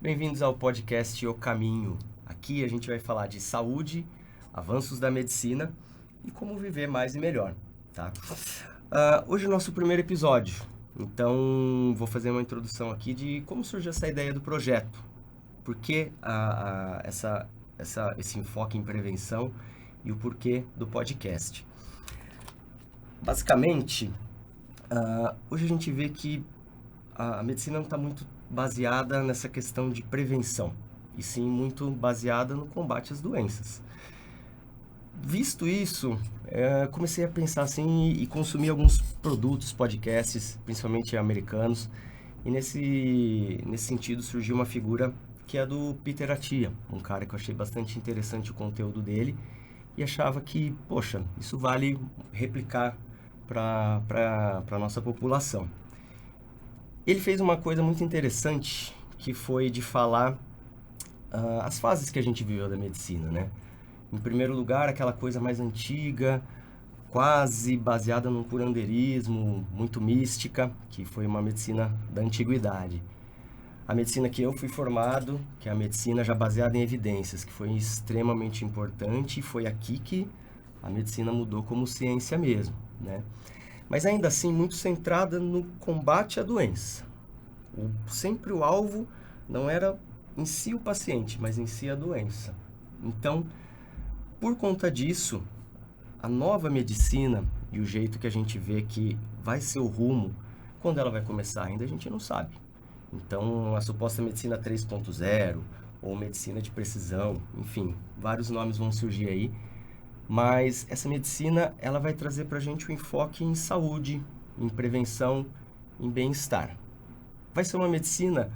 Bem-vindos ao podcast O Caminho. Aqui a gente vai falar de saúde, avanços da medicina e como viver mais e melhor, tá? Hoje é o nosso primeiro episódio, então vou fazer uma introdução aqui de como surgiu essa ideia do projeto, por que esse enfoque em prevenção e o porquê do podcast. Basicamente, hoje a gente vê que a medicina não está muito baseada nessa questão de prevenção, e sim muito baseada no combate às doenças. Visto isso, comecei a pensar assim e consumir alguns produtos, podcasts, principalmente americanos, e nesse sentido surgiu uma figura que é a do Peter Attia, um cara que eu achei bastante interessante o conteúdo dele e achava que, poxa, isso vale replicar para a nossa população. Ele fez uma coisa muito interessante, que foi de falar as fases que a gente viveu da medicina, né? Em primeiro lugar, aquela coisa mais antiga, quase baseada num curandeirismo, muito mística, que foi uma medicina da antiguidade. A medicina que eu fui formado, que é a medicina já baseada em evidências, que foi extremamente importante e foi aqui que a medicina mudou como ciência mesmo, né? Mas ainda assim muito centrada no combate à doença. Sempre o alvo não era em si o paciente, mas em si a doença. Então, por conta disso, a nova medicina e o jeito que a gente vê que vai ser o rumo, quando ela vai começar ainda a gente não sabe. Então, a suposta medicina 3.0 ou medicina de precisão, enfim, vários nomes vão surgir aí, mas essa medicina ela vai trazer para a gente um enfoque em saúde, em prevenção, em bem-estar. Vai ser uma medicina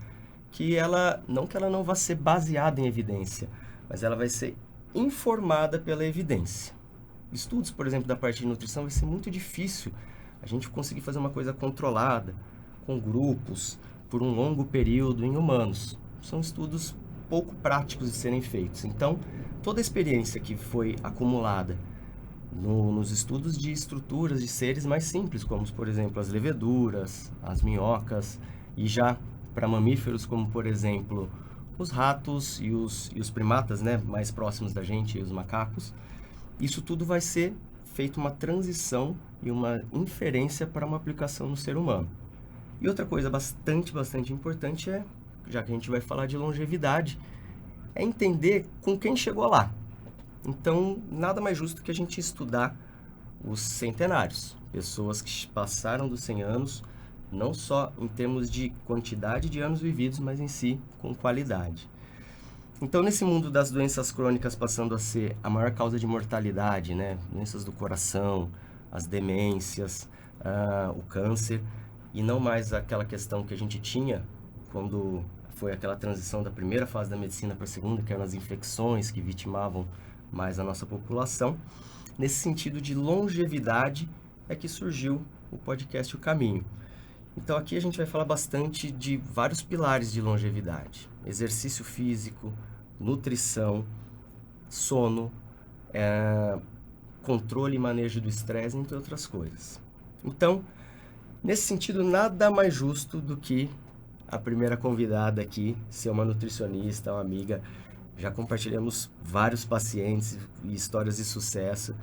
que ela não vai ser baseada em evidência, mas ela vai ser informada pela evidência. Estudos, por exemplo, da parte de nutrição vai ser muito difícil a gente conseguir fazer uma coisa controlada, com grupos, por um longo período em humanos. São estudos pouco práticos de serem feitos. Então, toda a experiência que foi acumulada nos estudos de estruturas de seres mais simples, como, por exemplo, as leveduras, as minhocas, e já para mamíferos, como, por exemplo, os ratos e os primatas, né, mais próximos da gente, e os macacos, isso tudo vai ser feito uma transição e uma inferência para uma aplicação no ser humano. E outra coisa bastante importante é, já que a gente vai falar de longevidade, é entender com quem chegou lá. Então, nada mais justo que a gente estudar os centenários, pessoas que passaram dos 100 anos, não só em termos de quantidade de anos vividos, mas em si com qualidade. Então, nesse mundo das doenças crônicas passando a ser a maior causa de mortalidade, né? Doenças do coração, as demências, o câncer, e não mais aquela questão que a gente tinha quando foi aquela transição da primeira fase da medicina para a segunda, que eram as infecções que vitimavam mais a nossa população. Nesse sentido de longevidade é que surgiu o podcast O Caminho. Então aqui a gente vai falar bastante de vários pilares de longevidade: exercício físico, nutrição, sono, controle e manejo do estresse, entre outras coisas. Então, nesse sentido, nada mais justo do que a primeira convidada aqui ser uma nutricionista, uma amiga. Já compartilhamos vários pacientes e histórias de sucesso.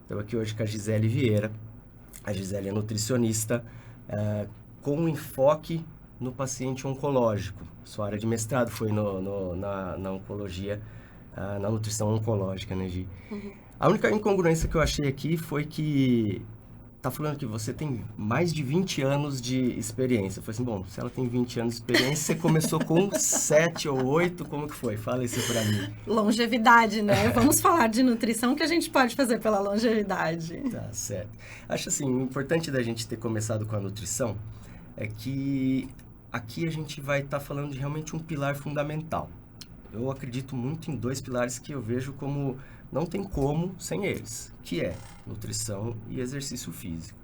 Estou aqui hoje com a Gisele Vieira. A Gisele é nutricionista com enfoque no paciente oncológico. Sua área de mestrado foi na oncologia, na nutrição oncológica, né, Gi? Uhum. A única incongruência que eu achei aqui foi que tá falando que você tem mais de 20 anos de experiência. Eu falei assim, bom, se ela tem 20 anos de experiência, você começou com 7 ou 8, como que foi? Fala isso pra mim. Longevidade, né? Vamos falar de nutrição, que a gente pode fazer pela longevidade. Tá, certo. Acho assim, o importante da gente ter começado com a nutrição é que aqui a gente vai estar falando de realmente um pilar fundamental. Eu acredito muito em dois pilares que eu vejo como não tem como sem eles, que é nutrição e exercício físico.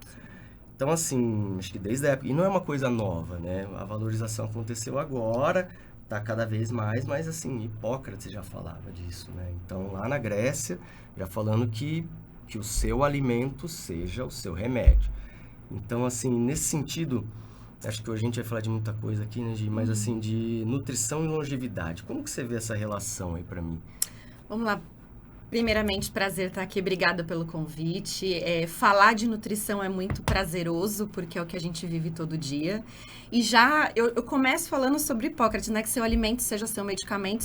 Então, assim, acho que desde a época, e não é uma coisa nova, né? A valorização aconteceu agora, tá cada vez mais, mas assim, Hipócrates já falava disso, né? Então, lá na Grécia, já falando que o seu alimento seja o seu remédio. Então, assim, nesse sentido, Acho que hoje a gente vai falar de muita coisa aqui, né, Gi? Mas assim, de nutrição e longevidade. Como que você vê essa relação aí pra mim? Vamos lá. Primeiramente, prazer estar aqui. Obrigada pelo convite. Falar de nutrição é muito prazeroso, porque é o que a gente vive todo dia. E já eu começo falando sobre Hipócrates, né? Que seu alimento seja seu medicamento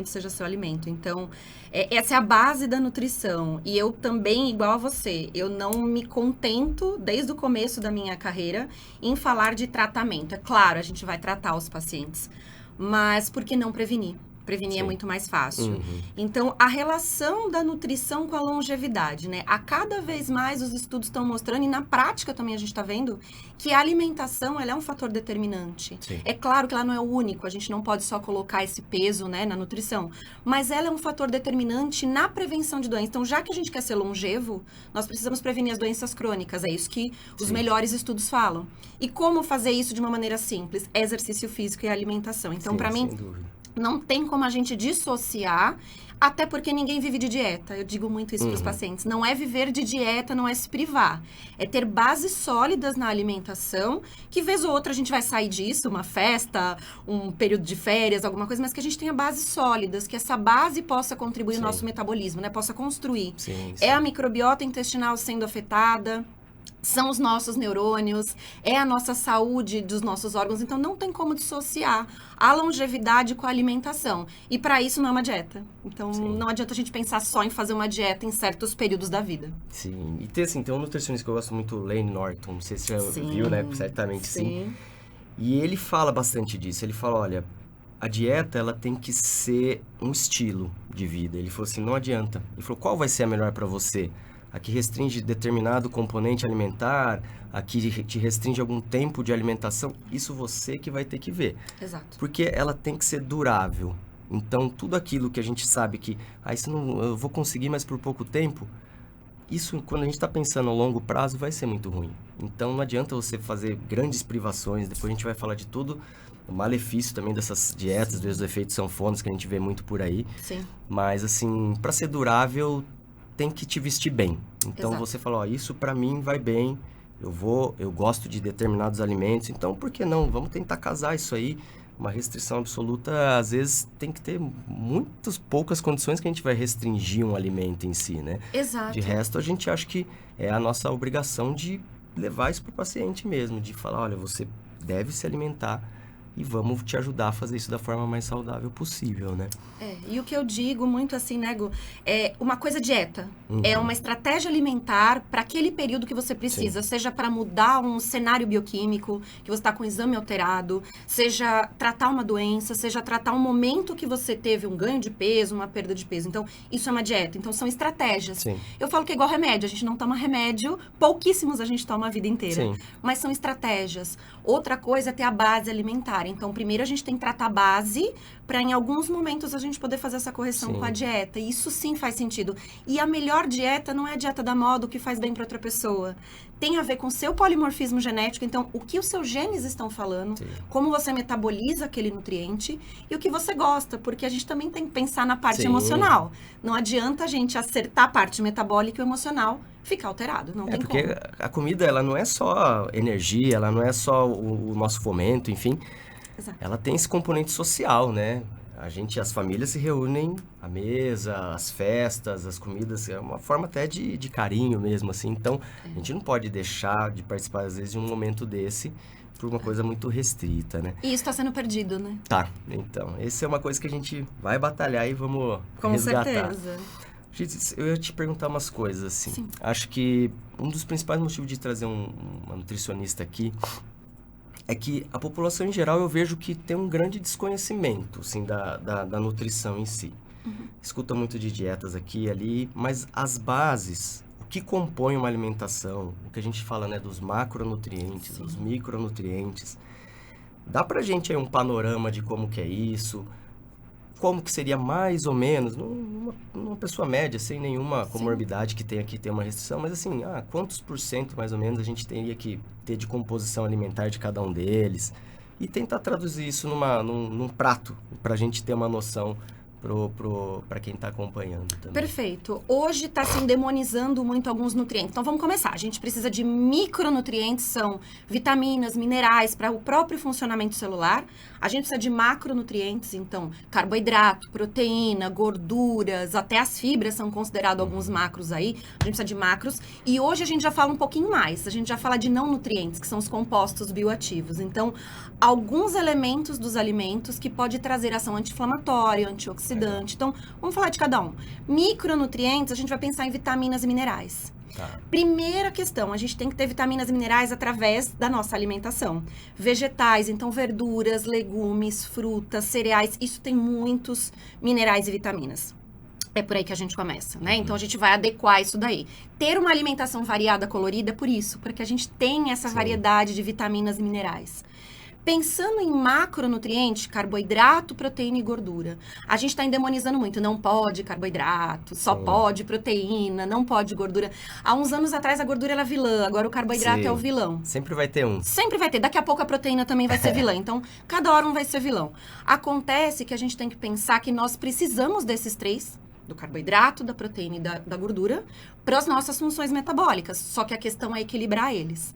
seja seu alimento. Então, essa é a base da nutrição. E eu também, igual a você, eu não me contento, desde o começo da minha carreira, em falar de tratamento. É claro, a gente vai tratar os pacientes, mas por que não prevenir? Prevenir é muito mais fácil. Então, a relação da nutrição com a longevidade, né? A cada vez mais os estudos estão mostrando, e na prática também a gente está vendo, que a alimentação, ela é um fator determinante. Sim. É claro que ela não é o único, a gente não pode só colocar esse peso, né, na nutrição, mas ela é um fator determinante na prevenção de doenças. Então, já que a gente quer ser longevo, nós precisamos prevenir as doenças crônicas, é isso que os melhores estudos falam. E como fazer isso de uma maneira simples? Exercício físico e alimentação. Então, para mim, não tem como a gente dissociar, até porque ninguém vive de dieta. Eu digo muito isso para os pacientes. Não é viver de dieta, não é se privar. É ter bases sólidas na alimentação, que vez ou outra a gente vai sair disso, uma festa, um período de férias, alguma coisa, mas que a gente tenha bases sólidas, que essa base possa contribuir no nosso metabolismo, né? Possa construir. É a microbiota intestinal sendo afetada, são os nossos neurônios, é a nossa saúde dos nossos órgãos. Então, não tem como dissociar a longevidade com a alimentação. E para isso não é uma dieta. Então, não adianta a gente pensar só em fazer uma dieta em certos períodos da vida. Sim. E tem um nutricionista que eu gosto muito, Layne Norton. Não sei se você já viu, né? Certamente sim. E ele fala bastante disso. Ele fala, olha, a dieta, ela tem que ser um estilo de vida. Ele falou assim, não adianta. Ele falou, qual vai ser a melhor para você? A que restringe determinado componente alimentar, a que te restringe algum tempo de alimentação, isso você que vai ter que ver. Exato. Porque ela tem que ser durável. Então, tudo aquilo que a gente sabe que, isso não, eu vou conseguir, mas por pouco tempo, isso, quando a gente está pensando a longo prazo, vai ser muito ruim. Então, não adianta você fazer grandes privações, depois a gente vai falar de tudo, o malefício também dessas dietas, dos efeitos sanfonas que a gente vê muito por aí. Sim. Mas, assim, para ser durável, tem que te vestir bem. Então, você fala, isso para mim vai bem, eu gosto de determinados alimentos, então por que não? Vamos tentar casar isso aí. Uma restrição absoluta, às vezes, tem que ter muitas poucas condições que a gente vai restringir um alimento em si, né? Exato. De resto, a gente acha que é a nossa obrigação de levar isso para o paciente mesmo, de falar, olha, você deve se alimentar e vamos te ajudar a fazer isso da forma mais saudável possível, né? E o que eu digo muito assim, nego, é uma coisa dieta. É uma estratégia alimentar para aquele período que você precisa. Seja para mudar um cenário bioquímico, que você está com o exame alterado, seja tratar uma doença, seja tratar um momento que você teve um ganho de peso, uma perda de peso. Então, isso é uma dieta. Então, são estratégias. Eu falo que é igual remédio. A gente não toma remédio, pouquíssimos a gente toma a vida inteira. Mas são estratégias. Outra coisa é ter a base alimentar. Então, primeiro a gente tem que tratar a base para em alguns momentos a gente poder fazer essa correção com a dieta. E isso sim faz sentido. E a melhor dieta não é a dieta da moda, o que faz bem para outra pessoa. Tem a ver com o seu polimorfismo genético. Então, o que os seus genes estão falando, como você metaboliza aquele nutriente e o que você gosta. Porque a gente também tem que pensar na parte emocional. Não adianta a gente acertar a parte metabólica e o emocional ficar alterado. Não tem porque como. A comida, ela não é só energia, ela não é só o nosso fomento, enfim. Ela tem esse componente social, né? As famílias se reúnem à mesa, as festas, as comidas, é uma forma até de carinho mesmo, assim. Então, a gente não pode deixar de participar, às vezes, de um momento desse por uma coisa muito restrita, né? E isso está sendo perdido, né? Tá, então, essa é uma coisa que a gente vai batalhar e vamos resgatar. Com certeza. Eu ia te perguntar umas coisas, assim. Acho que um dos principais motivos de trazer uma nutricionista aqui é que a população em geral eu vejo que tem um grande desconhecimento, assim, da nutrição em si. Escuta muito de dietas aqui e ali, mas as bases, o que compõe uma alimentação, o que a gente fala, né, dos macronutrientes, dos micronutrientes, dá pra gente aí um panorama de como que é isso, como que seria mais ou menos, numa pessoa média, sem nenhuma comorbidade que tenha que ter uma restrição, mas assim, quantos por cento mais ou menos a gente teria que ter de composição alimentar de cada um deles? E tentar traduzir isso num prato, para a gente ter uma noção, para quem está acompanhando também. Perfeito. Hoje está se demonizando muito alguns nutrientes. Então vamos começar. A gente precisa de micronutrientes, são vitaminas, minerais para o próprio funcionamento celular. A gente precisa de macronutrientes, então carboidrato, proteína, gorduras, até as fibras são considerados alguns macros aí. A gente precisa de macros. E hoje a gente já fala um pouquinho mais. A gente já fala de não nutrientes, que são os compostos bioativos. Então, alguns elementos dos alimentos que pode trazer ação anti-inflamatória, antioxidante. Então, vamos falar de cada um. Micronutrientes, a gente vai pensar em vitaminas e minerais. Tá. Primeira questão, a gente tem que ter vitaminas e minerais através da nossa alimentação. Vegetais, então verduras, legumes, frutas, cereais, isso tem muitos minerais e vitaminas. É por aí que a gente começa, né? Então, a gente vai adequar isso daí. Ter uma alimentação variada, colorida, é por isso. Porque a gente tem essa variedade de vitaminas e minerais. Pensando em macronutrientes, carboidrato, proteína e gordura. A gente está endemonizando muito. Não pode carboidrato, só pode proteína, não pode gordura. Há uns anos atrás, a gordura era vilã. Agora, o carboidrato é o vilão. Sempre vai ter um. Sempre vai ter. Daqui a pouco, a proteína também vai ser vilã. Então, cada hora um vai ser vilão. Acontece que a gente tem que pensar que nós precisamos desses três, do carboidrato, da proteína e da gordura, para as nossas funções metabólicas. Só que a questão é equilibrar eles.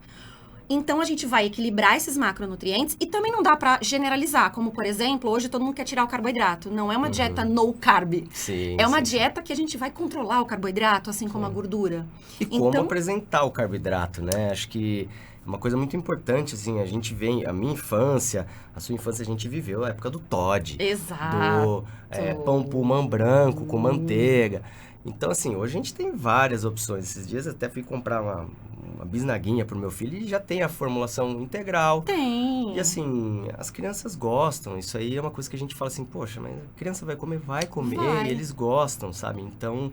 Então, a gente vai equilibrar esses macronutrientes e também não dá para generalizar. Como, por exemplo, hoje todo mundo quer tirar o carboidrato. Não é uma dieta no carb. Sim, é uma dieta que a gente vai controlar o carboidrato, assim como a gordura. E como apresentar o carboidrato, né? Acho que uma coisa muito importante, assim, a gente vê, a minha infância, a sua infância, a gente viveu a época do Toddy. Exato. Do pão pulmã branco com manteiga. Então, assim, hoje a gente tem várias opções. Esses dias eu até fui comprar uma bisnaguinha pro meu filho e já tem a formulação integral. Tem. E, assim, as crianças gostam. Isso aí é uma coisa que a gente fala assim, poxa, mas a criança vai comer, Vai. e eles gostam, sabe? Então,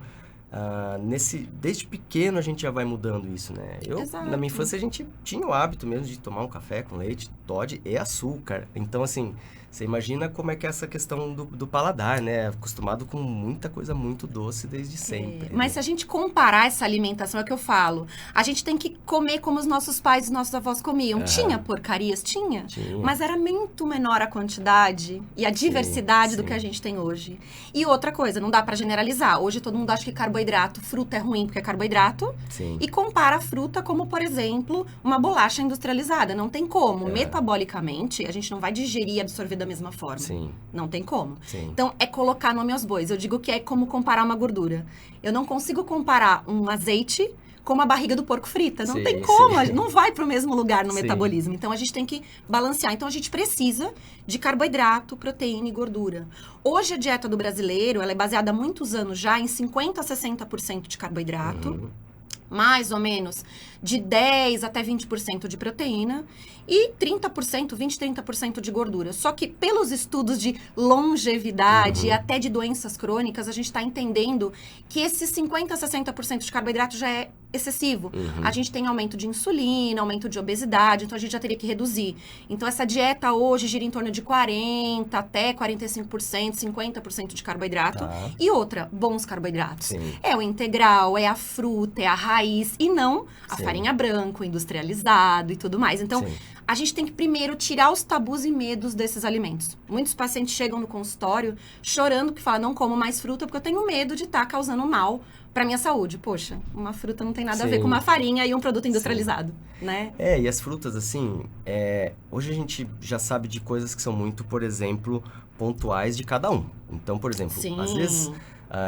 desde pequeno a gente já vai mudando isso, né? Exato. Na minha infância, a gente tinha o hábito mesmo de tomar um café com leite, Toddy e açúcar. Então, assim, você imagina como é que é essa questão do paladar, né? Acostumado com muita coisa muito doce desde sempre. Mas se a gente comparar essa alimentação, é o que eu falo. A gente tem que comer como os nossos pais e nossos avós comiam. Tinha porcarias? Tinha. Mas era muito menor a quantidade e a diversidade do que a gente tem hoje. E outra coisa, não dá pra generalizar. Hoje todo mundo acha que carboidrato, fruta é ruim porque é carboidrato. Sim. E compara a fruta como, por exemplo, uma bolacha industrializada. Não tem como. Metabolicamente, a gente não vai digerir e absorver da mesma forma. Sim. Não tem como. Sim. Então, é colocar nome aos bois. Eu digo que é como comparar uma gordura. Eu não consigo comparar um azeite com uma barriga do porco frita. Não tem como. Não vai para o mesmo lugar no metabolismo. Então, a gente tem que balancear. Então, a gente precisa de carboidrato, proteína e gordura. Hoje, a dieta do brasileiro, ela é baseada há muitos anos já em 50% a 60% de carboidrato. Mais ou menos de 10% até 20% de proteína e 30%, 20%, 30% de gordura. Só que pelos estudos de longevidade e até de doenças crônicas, a gente está entendendo que esses 50% a 60% de carboidrato já é excessivo. A gente tem aumento de insulina, aumento de obesidade, então a gente já teria que reduzir. Então essa dieta hoje gira em torno de 40% até 45%, 50% de carboidrato. E outra, bons carboidratos. É o integral, é a fruta, é a raiz e não a farinha branca, o industrializado e tudo mais. Então, a gente tem que primeiro tirar os tabus e medos desses alimentos. Muitos pacientes chegam no consultório chorando que falam, não como mais fruta porque eu tenho medo de estar causando mal para minha saúde. Poxa, uma fruta não tem nada a ver com uma farinha e um produto industrializado, né? E as frutas, assim, hoje a gente já sabe de coisas que são muito, por exemplo, pontuais de cada um. Então, por exemplo, às vezes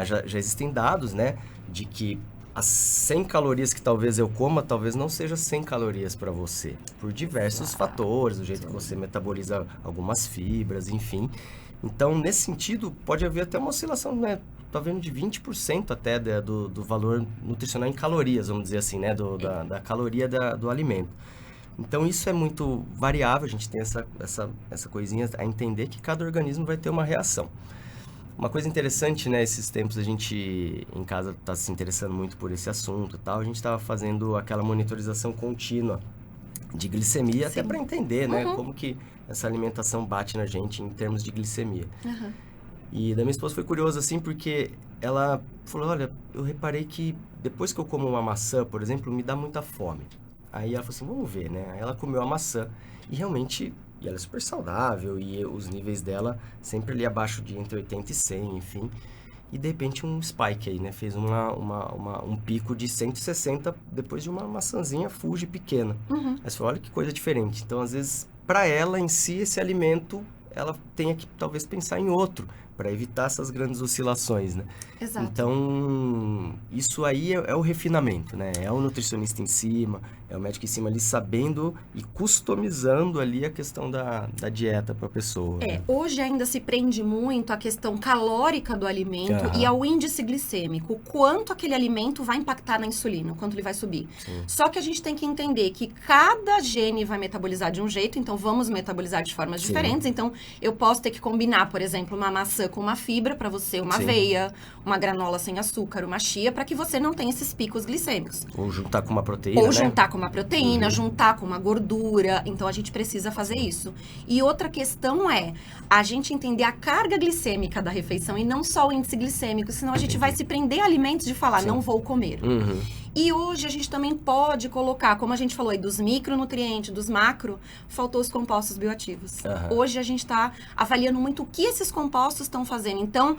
já existem dados, né, de que as 100 calorias que talvez eu coma, talvez não seja 100 calorias para você, por diversos fatores, do jeito que você metaboliza algumas fibras, enfim. Então, nesse sentido, pode haver até uma oscilação, né? Tá vendo de 20% até do valor nutricional em calorias, vamos dizer assim, né? Da caloria do alimento. Então, isso é muito variável, a gente tem essa coisinha a entender que cada organismo vai ter uma reação. Uma coisa interessante, né, esses tempos a gente em casa está se interessando muito por esse assunto e tal, a gente estava fazendo aquela monitorização contínua de glicemia, até para entender, né, como que essa alimentação bate na gente em termos de glicemia. E da minha esposa foi curioso, assim, porque ela falou, olha, eu reparei que depois que eu como uma maçã, por exemplo, me dá muita fome. Aí ela falou assim, vamos ver, né, aí ela comeu a maçã e realmente E ela é super saudável, e os níveis dela sempre ali abaixo de entre 80 e 100, enfim. E de repente um spike aí, né? Fez um pico de 160 depois de uma maçãzinha Fuji pequena. Uhum. Aí você fala, olha que coisa diferente. Então, às vezes, para ela em si, esse alimento, ela tenha que talvez pensar em outro, para evitar essas grandes oscilações, né? Exato. Então, isso aí é o refinamento, né? É o nutricionista em cima, é o médico em cima ali sabendo e customizando ali a questão da dieta para a pessoa. Né? Hoje ainda se prende muito à questão calórica do alimento e ao índice glicêmico, o quanto aquele alimento vai impactar na insulina, o quanto ele vai subir. Sim. Só que a gente tem que entender que cada gene vai metabolizar de um jeito, então vamos metabolizar de formas diferentes. Então, eu posso ter que combinar, por exemplo, uma maçã com uma fibra para você, uma aveia, uma granola sem açúcar, uma chia, para que você não tenha esses picos glicêmicos. Ou juntar com uma proteína, Ou juntar com uma proteína, juntar com uma gordura. Então, a gente precisa fazer isso. E outra questão é a gente entender a carga glicêmica da refeição e não só o índice glicêmico, senão a gente vai se prender a alimentos de falar, não vou comer. E hoje a gente também pode colocar, como a gente falou aí, dos micronutrientes, dos macro, faltou os compostos bioativos. Hoje a gente está avaliando muito o que esses compostos estão fazendo. Então,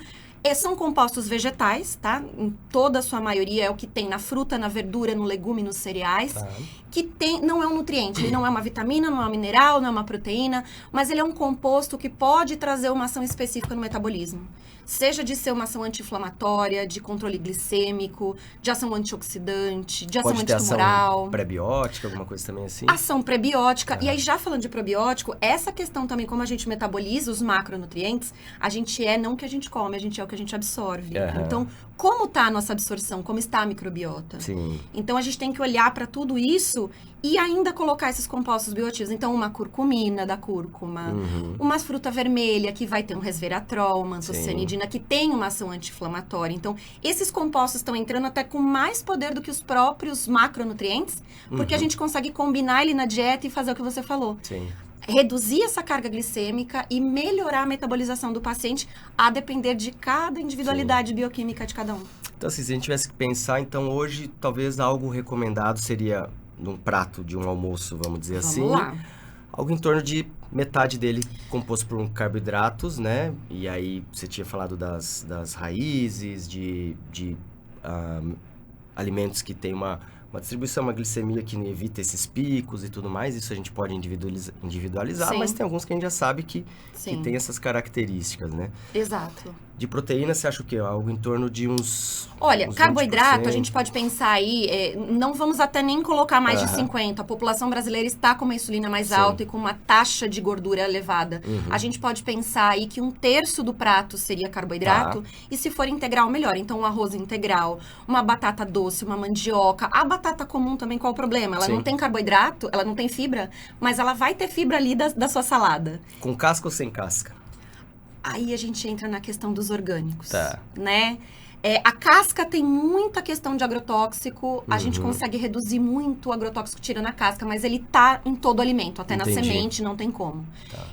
são compostos vegetais, tá? Em toda a sua maioria é o que tem na fruta, na verdura, no legume, nos cereais. Que não é um nutriente, ele não é uma vitamina, não é um mineral, não é uma proteína, mas ele é um composto que pode trazer uma ação específica no metabolismo. Seja de ser uma ação anti-inflamatória, de controle glicêmico, de ação antioxidante, de ação antitumoral. Ação prebiótica, alguma coisa também assim? Ação prebiótica. E aí, já falando de probiótico, essa questão também, como a gente metaboliza os macronutrientes, a gente não o que a gente come, a gente é o que a gente absorve. Então, como está a nossa absorção? Como está a microbiota? Sim. Então, a gente tem que olhar para tudo isso e ainda colocar esses compostos bioativos. Então, uma curcumina da cúrcuma, uma fruta vermelha que vai ter um resveratrol, uma antocianidina que tem uma ação anti-inflamatória. Então, esses compostos estão entrando até com mais poder do que os próprios macronutrientes, porque a gente consegue combinar ele na dieta e fazer o que você falou. Sim. Reduzir essa carga glicêmica e melhorar a metabolização do paciente a depender de cada individualidade bioquímica de cada um. Então, assim, se a gente tivesse que pensar, então hoje talvez algo recomendado seria num prato de um almoço, vamos dizer assim. Vamos lá. Algo em torno de metade dele composto por carboidratos, né? E aí você tinha falado das raízes, de alimentos que tem uma distribuição, uma glicemia que evita esses picos e tudo mais. Isso a gente pode individualizar, mas tem alguns que a gente já sabe que tem essas características, né? Exato. De proteína, você acha o quê? Algo em torno de uns... Olha, uns carboidrato, 20%. a gente pode pensar aí, não vamos até nem colocar mais de 50%. A população brasileira está com uma insulina mais alta e com uma taxa de gordura elevada. A gente pode pensar aí que 1/3 do prato seria carboidrato, e se for integral, melhor. Então, um arroz integral, uma batata doce, uma mandioca. A batata comum também, qual o problema? Ela não tem carboidrato, ela não tem fibra, mas ela vai ter fibra ali da sua salada. Com casca ou sem casca? Aí a gente entra na questão dos orgânicos, né? A casca tem muita questão de agrotóxico, a gente consegue reduzir muito o agrotóxico tirando a casca, mas ele tá em todo o alimento, até na semente, não tem como.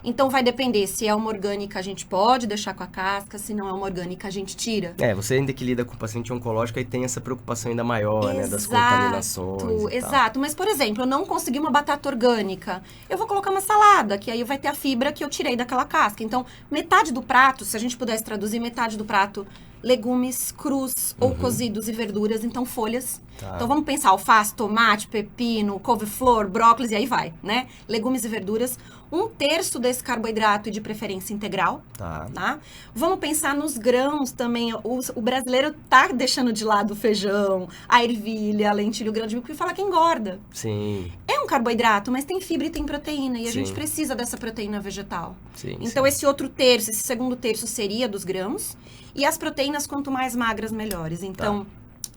Então vai depender, se é uma orgânica a gente pode deixar com a casca, se não é uma orgânica a gente tira. Você ainda que lida com paciente oncológico e tem essa preocupação ainda maior, né, das contaminações. Exato, mas por exemplo, eu não consegui uma batata orgânica, eu vou colocar uma salada, que aí vai ter a fibra que eu tirei daquela casca. Então, metade do prato, se a gente pudesse traduzir metade do prato, legumes crus ou cozidos e verduras, então folhas. Então vamos pensar alface, tomate, pepino, couve-flor, brócolis e aí vai, né? Legumes e verduras. 1/3 desse carboidrato e de preferência integral, tá? Vamos pensar nos grãos também. O brasileiro tá deixando de lado o feijão, a ervilha, a lentilha, o grão de milho, porque fala que engorda. Sim. É um carboidrato, mas tem fibra e tem proteína, e a gente precisa dessa proteína vegetal. Então esse outro terço, esse segundo terço seria dos grãos, e as proteínas quanto mais magras, melhores. Então,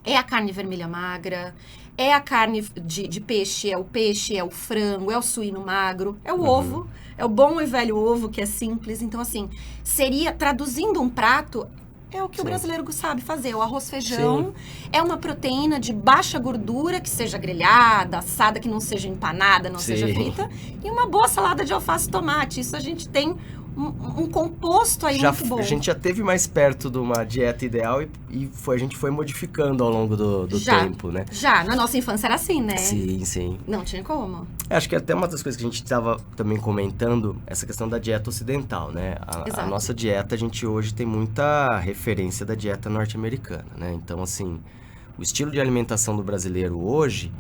é a carne vermelha magra, é a carne de peixe, é o frango, é o suíno magro, é o ovo, é o bom e velho ovo, que é simples. Então, assim, seria, traduzindo um prato, é o que o brasileiro sabe fazer. O arroz feijão é uma proteína de baixa gordura, que seja grelhada, assada, que não seja empanada, não seja frita, e uma boa salada de alface e tomate. Isso a gente tem um composto aí muito bom. A gente já teve mais perto de uma dieta ideal a gente foi modificando ao longo do tempo, né? Já, na nossa infância era assim, né? Sim, sim. Não tinha como. Acho que até uma das coisas que a gente estava também comentando, essa questão da dieta ocidental, né? A nossa dieta, a gente hoje tem muita referência da dieta norte-americana, né? Então, assim, o estilo de alimentação do brasileiro hoje,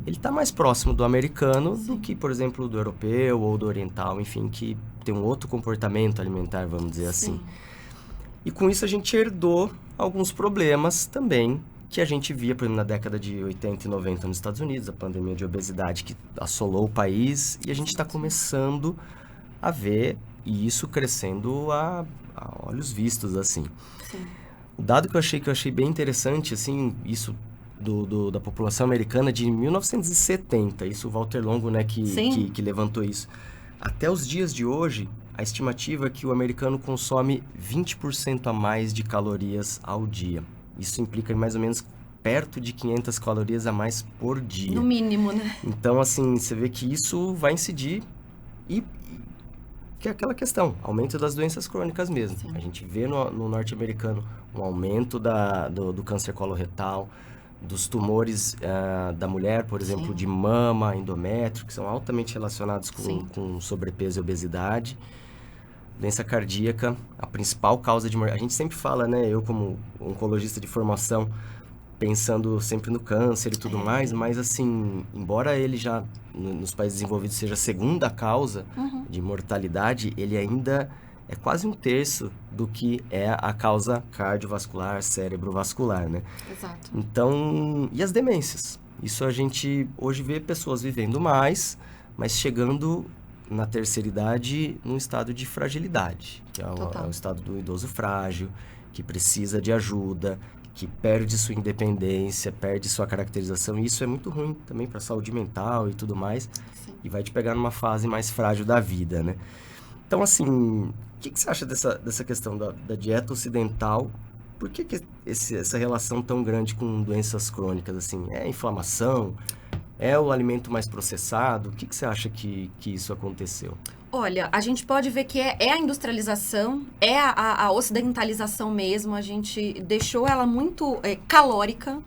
ele está mais próximo do americano do que, por exemplo, do europeu ou do oriental, enfim, que tem um outro comportamento alimentar, vamos dizer assim. E com isso a gente herdou alguns problemas também que a gente via, por exemplo, na década de 80 e 90 nos Estados Unidos, a pandemia de obesidade que assolou o país, e a gente está começando a ver isso crescendo a olhos vistos, assim. Sim. O dado que eu achei bem interessante, assim, isso da população americana de 1970, isso o Walter Longo, né, que levantou isso. Até os dias de hoje, a estimativa é que o americano consome 20% a mais de calorias ao dia. Isso implica mais ou menos perto de 500 calorias a mais por dia. No mínimo, né? Então, assim, você vê que isso vai incidir que é aquela questão, aumento das doenças crônicas mesmo. Sim. A gente vê no norte-americano um aumento do câncer coloretal, dos tumores da mulher, por exemplo, de mama, endométrio, que são altamente relacionados com sobrepeso e obesidade. Doença cardíaca, a principal causa de morte. A gente sempre fala, né, eu como oncologista de formação, pensando sempre no câncer e tudo mais, mas assim, embora ele já, nos países desenvolvidos, seja a segunda causa de mortalidade, ele ainda é quase um terço do que é a causa cardiovascular, cerebrovascular, né? Exato. Então, e as demências? Isso a gente hoje vê pessoas vivendo mais, mas chegando na terceira idade num estado de fragilidade, que é o estado do idoso frágil, que precisa de ajuda, que perde sua independência, perde sua caracterização, e isso é muito ruim também para a saúde mental e tudo mais, e vai te pegar numa fase mais frágil da vida, né? Então, assim, o que você acha dessa questão da dieta ocidental? Por que essa relação tão grande com doenças crônicas, assim? É a inflamação? É o alimento mais processado? O que você acha que isso aconteceu? Olha, a gente pode ver que é a industrialização, é a ocidentalização mesmo. A gente deixou ela muito calórica,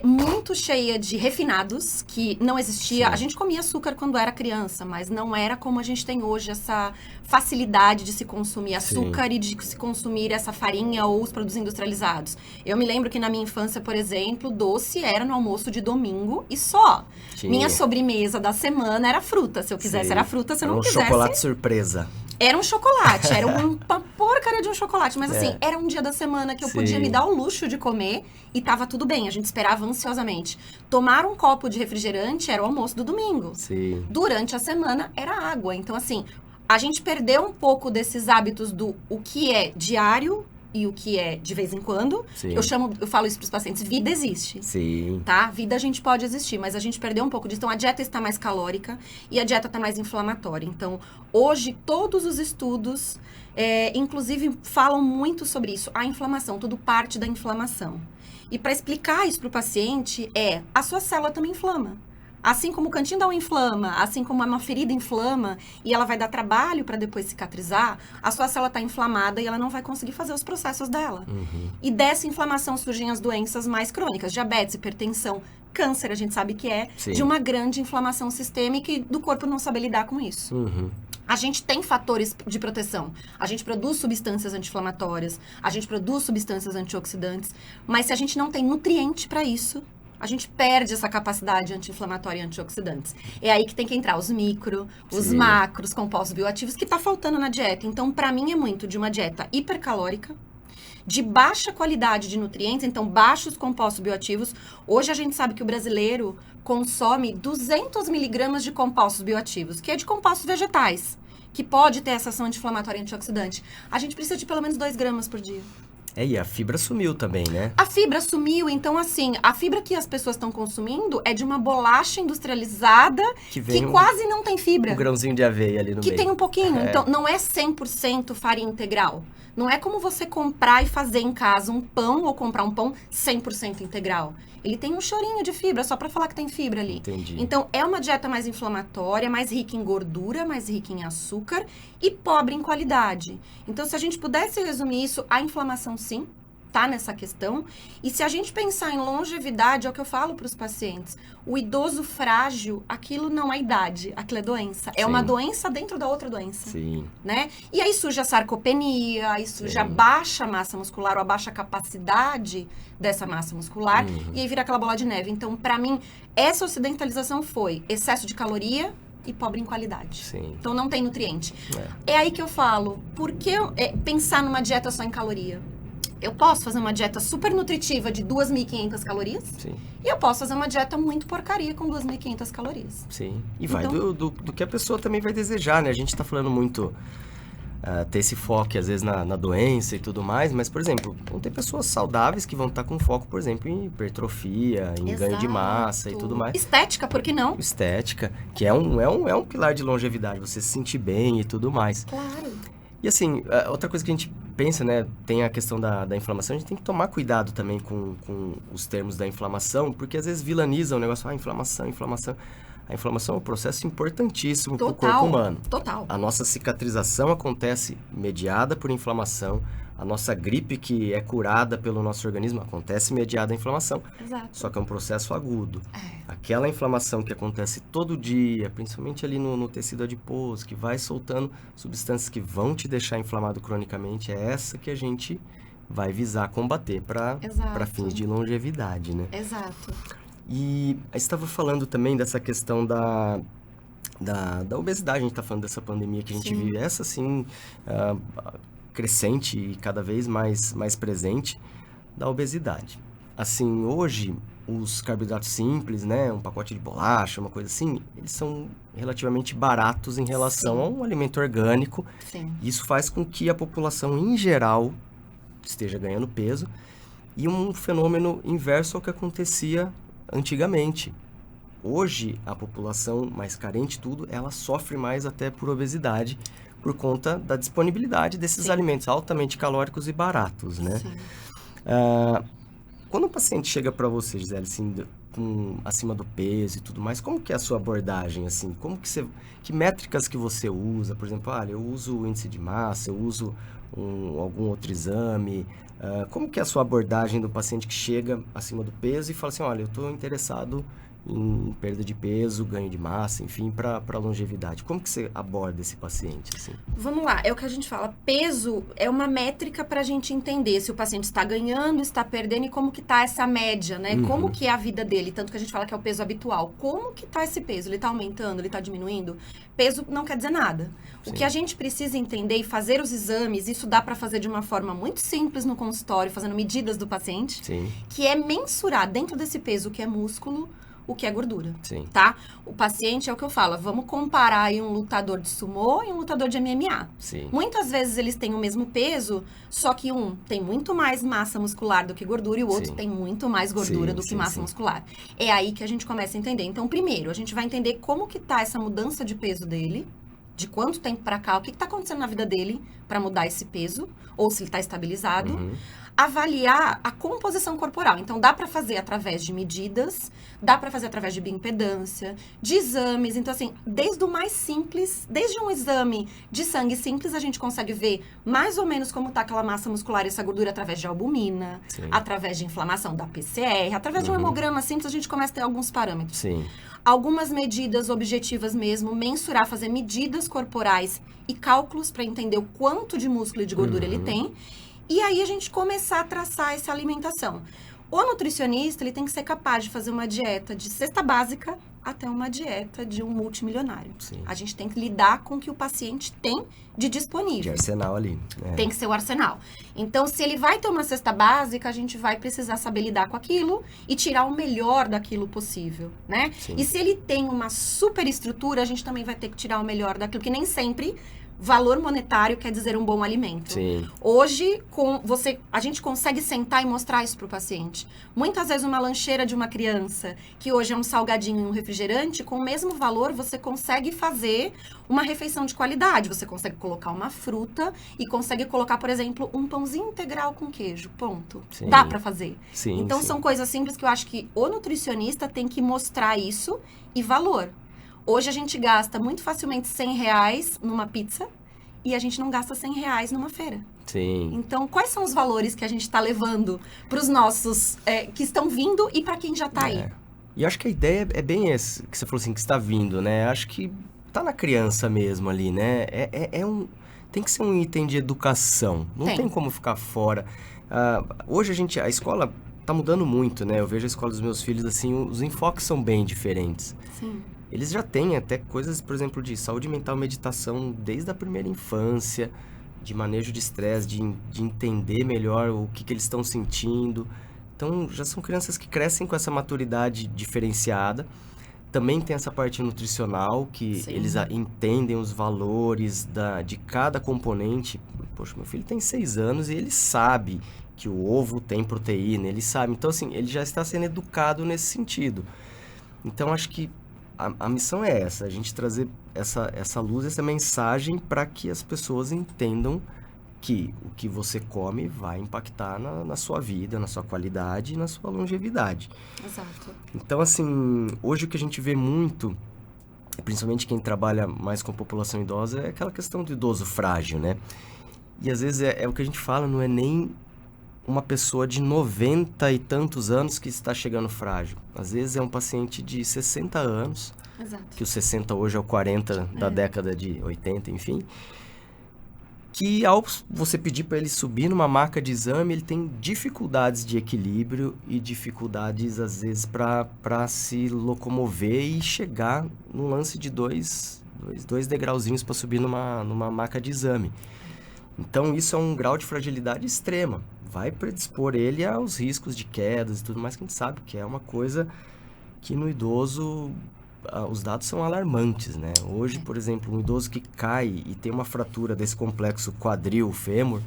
muito cheia de refinados, que não existia. Sim. A gente comia açúcar quando era criança, mas não era como a gente tem hoje, essa facilidade de se consumir açúcar e de se consumir essa farinha ou os produtos industrializados. Eu me lembro que na minha infância, por exemplo, doce era no almoço de domingo e só. Minha sobremesa da semana era fruta. Se eu quisesse, era fruta. Se eu não quisesse... um chocolate surpresa. Era um chocolate, era uma porcaria de um chocolate. Mas assim, era um dia da semana que eu podia me dar o luxo de comer e tava tudo bem. A gente esperava ansiosamente. Tomar um copo de refrigerante era o almoço do domingo. Sim. Durante a semana era água. Então assim, a gente perdeu um pouco desses hábitos do o que é diário e o que é de vez em quando. Sim. Eu falo isso para os pacientes, vida existe. Sim. Tá? Vida a gente pode existir, mas a gente perdeu um pouco disso. Então, a dieta está mais calórica e a dieta está mais inflamatória. Então, hoje, todos os estudos, inclusive, falam muito sobre isso. A inflamação, tudo parte da inflamação. E para explicar isso para o paciente, a sua célula também inflama. Assim como o cantinho da unha inflama, assim como uma ferida inflama e ela vai dar trabalho para depois cicatrizar, a sua célula está inflamada e ela não vai conseguir fazer os processos dela. E dessa inflamação surgem as doenças mais crônicas, diabetes, hipertensão, câncer, a gente sabe que de uma grande inflamação sistêmica e do corpo não saber lidar com isso. A gente tem fatores de proteção. A gente produz substâncias anti-inflamatórias, a gente produz substâncias antioxidantes, mas se a gente não tem nutriente para isso, a gente perde essa capacidade anti-inflamatória e antioxidantes. É aí que tem que entrar os micro, os macros, compostos bioativos, que tá faltando na dieta. Então, para mim, é muito de uma dieta hipercalórica, de baixa qualidade de nutrientes, então baixos compostos bioativos. Hoje a gente sabe que o brasileiro consome 200 miligramas de compostos bioativos, que é de compostos vegetais, que pode ter essa ação anti-inflamatória e antioxidante. A gente precisa de pelo menos 2 gramas por dia. E a fibra sumiu também, né? A fibra sumiu, então assim, a fibra que as pessoas estão consumindo é de uma bolacha industrializada que quase não tem fibra. Um grãozinho de aveia ali no meio. Que tem um pouquinho, então não é 100% farinha integral. Não é como você comprar e fazer em casa um pão ou comprar um pão 100% integral. Ele tem um chorinho de fibra, só para falar que tem fibra ali. Entendi. Então, é uma dieta mais inflamatória, mais rica em gordura, mais rica em açúcar e pobre em qualidade. Então, se a gente pudesse resumir isso, a inflamação sim, tá nessa questão. E se a gente pensar em longevidade, é o que eu falo para os pacientes. O idoso frágil, aquilo não é idade, aquilo é doença. É uma doença dentro da outra doença. Sim. Né? E aí surge a sarcopenia, aí surge a baixa massa muscular ou a baixa capacidade dessa massa muscular. E aí vira aquela bola de neve. Então, para mim, essa ocidentalização foi excesso de caloria e pobre em qualidade. Sim. Então, não tem nutriente. É aí que eu falo, por que pensar numa dieta só em caloria? Eu posso fazer uma dieta super nutritiva de 2.500 calorias. Sim. E eu posso fazer uma dieta muito porcaria com 2.500 calorias. Sim. E vai do que a pessoa também vai desejar, né? A gente tá falando muito ter esse foco, às vezes, na doença e tudo mais. Mas, por exemplo, vão ter pessoas saudáveis que vão estar com foco, por exemplo, em hipertrofia, em ganho de massa e tudo mais. Estética, por que não? Estética, que é um pilar de longevidade. Você se sentir bem e tudo mais. Claro. E assim, outra coisa que a gente pensa, né, tem a questão da inflamação, a gente tem que tomar cuidado também com os termos da inflamação, porque às vezes vilanizam o negócio, inflamação. A inflamação é um processo importantíssimo para o corpo humano. Total. A nossa cicatrização acontece mediada por inflamação, a nossa gripe que é curada pelo nosso organismo acontece mediada à inflamação. Exato. Só que é um processo agudo. Aquela inflamação que acontece todo dia, principalmente ali no tecido adiposo, que vai soltando substâncias que vão te deixar inflamado cronicamente, é essa que a gente vai visar combater para fins de longevidade, né? Exato. E aí você estava falando também dessa questão da obesidade, a gente está falando dessa pandemia que a gente vive, essa sim, crescente e cada vez mais presente, da obesidade. Assim, hoje, os carboidratos simples, né, um pacote de bolacha, uma coisa assim, eles são relativamente baratos em relação a um alimento orgânico. Sim. Isso faz com que a população, em geral, esteja ganhando peso. E um fenômeno inverso ao que acontecia antigamente. Hoje, a população mais carente tudo, ela sofre mais até por obesidade, por conta da disponibilidade desses alimentos altamente calóricos e baratos, né? Quando um paciente chega para você, Gisele, assim, acima do peso e tudo mais, como que é a sua abordagem, assim? Que métricas que você usa? Por exemplo, eu uso o índice de massa, eu uso algum outro exame. Como que é a sua abordagem do paciente que chega acima do peso e fala assim, olha, eu estou interessado em perda de peso, ganho de massa, enfim, para longevidade. Como que você aborda esse paciente, assim? Vamos lá, é o que a gente fala, peso é uma métrica para a gente entender se o paciente está ganhando, está perdendo e como que está essa média, né? Como que é a vida dele, tanto que a gente fala que é o peso habitual. Como que está esse peso? Ele está aumentando, ele está diminuindo? Peso não quer dizer nada. O que a gente precisa entender e fazer os exames, isso dá para fazer de uma forma muito simples no consultório, fazendo medidas do paciente, que é mensurar dentro desse peso o que é músculo, o que é gordura, tá? O paciente, é o que eu falo, vamos comparar aí um lutador de sumô e um lutador de MMA. Muitas vezes eles têm o mesmo peso, só que um tem muito mais massa muscular do que gordura e o outro tem muito mais gordura do que massa muscular. É aí que a gente começa a entender. Então, primeiro, a gente vai entender como que tá essa mudança de peso dele, de quanto tempo pra cá, o que tá acontecendo na vida dele para mudar esse peso, ou se ele tá estabilizado. Avaliar a composição corporal. Então, dá para fazer através de medidas, dá para fazer através de bioimpedância, de exames. Então, assim, desde o mais simples, desde um exame de sangue simples, a gente consegue ver mais ou menos como tá aquela massa muscular e essa gordura através de albumina, através de inflamação da PCR, através de um hemograma simples, a gente começa a ter alguns parâmetros. Algumas medidas objetivas mesmo, mensurar, fazer medidas corporais e cálculos para entender o quanto de músculo e de gordura ele tem. E aí a gente começar a traçar essa alimentação. O nutricionista, ele tem que ser capaz de fazer uma dieta de cesta básica até uma dieta de um multimilionário. A gente tem que lidar com o que o paciente tem de disponível. De arsenal ali. Tem que ser o arsenal. Então, se ele vai ter uma cesta básica, a gente vai precisar saber lidar com aquilo e tirar o melhor daquilo possível, né? E se ele tem uma super estrutura, a gente também vai ter que tirar o melhor daquilo, que nem sempre valor monetário quer dizer um bom alimento. Sim. Hoje, a gente consegue sentar e mostrar isso para o paciente. Muitas vezes uma lancheira de uma criança, que hoje é um salgadinho e um refrigerante, com o mesmo valor você consegue fazer uma refeição de qualidade. Você consegue colocar uma fruta e consegue colocar, por exemplo, um pãozinho integral com queijo. Ponto. Sim. Dá para fazer. Sim, então sim. são coisas simples que eu acho que o nutricionista tem que mostrar isso e valor. Hoje a gente gasta muito facilmente R$100 numa pizza e a gente não gasta R$100 numa feira. Sim. Então, quais são os valores que a gente está levando para os nossos que estão vindo e para quem já está aí? E acho que a ideia é bem essa que você falou assim, que está vindo, né? Acho que tá na criança mesmo ali, né? Tem que ser um item de educação. Não tem como ficar fora. Hoje a escola tá mudando muito, né? Eu vejo a escola dos meus filhos assim, os enfoques são bem diferentes. Sim. Eles já têm até coisas, por exemplo, de saúde mental, meditação desde a primeira infância, de manejo de estresse, de entender melhor o que eles estão sentindo. Então, já são crianças que crescem com essa maturidade diferenciada. Também tem essa parte nutricional, que Sim. eles entendem os valores de cada componente. Poxa, meu filho tem 6 anos e ele sabe que o ovo tem proteína, ele sabe. Então, assim, ele já está sendo educado nesse sentido. Então, acho que a missão é essa, a gente trazer essa luz, essa mensagem para que as pessoas entendam que o que você come vai impactar na sua vida, na sua qualidade e na sua longevidade. Exato. Então, assim, hoje o que a gente vê muito, principalmente quem trabalha mais com a população idosa, é aquela questão do idoso frágil, né? E às vezes é o que a gente fala, não é nem uma pessoa de 90 e tantos anos que está chegando frágil. Às vezes é um paciente de 60 anos, Exato. que o 60 hoje é o 40 da década de 80, enfim, que ao você pedir para ele subir numa maca de exame, ele tem dificuldades de equilíbrio e dificuldades, às vezes, para se locomover e chegar num lance de dois degrauzinhos para subir numa maca de exame. Então, isso é um grau de fragilidade extrema. Vai predispor ele aos riscos de quedas e tudo mais, que a gente sabe que é uma coisa que no idoso os dados são alarmantes, né? Hoje, por exemplo, um idoso que cai e tem uma fratura desse complexo quadril-fêmur,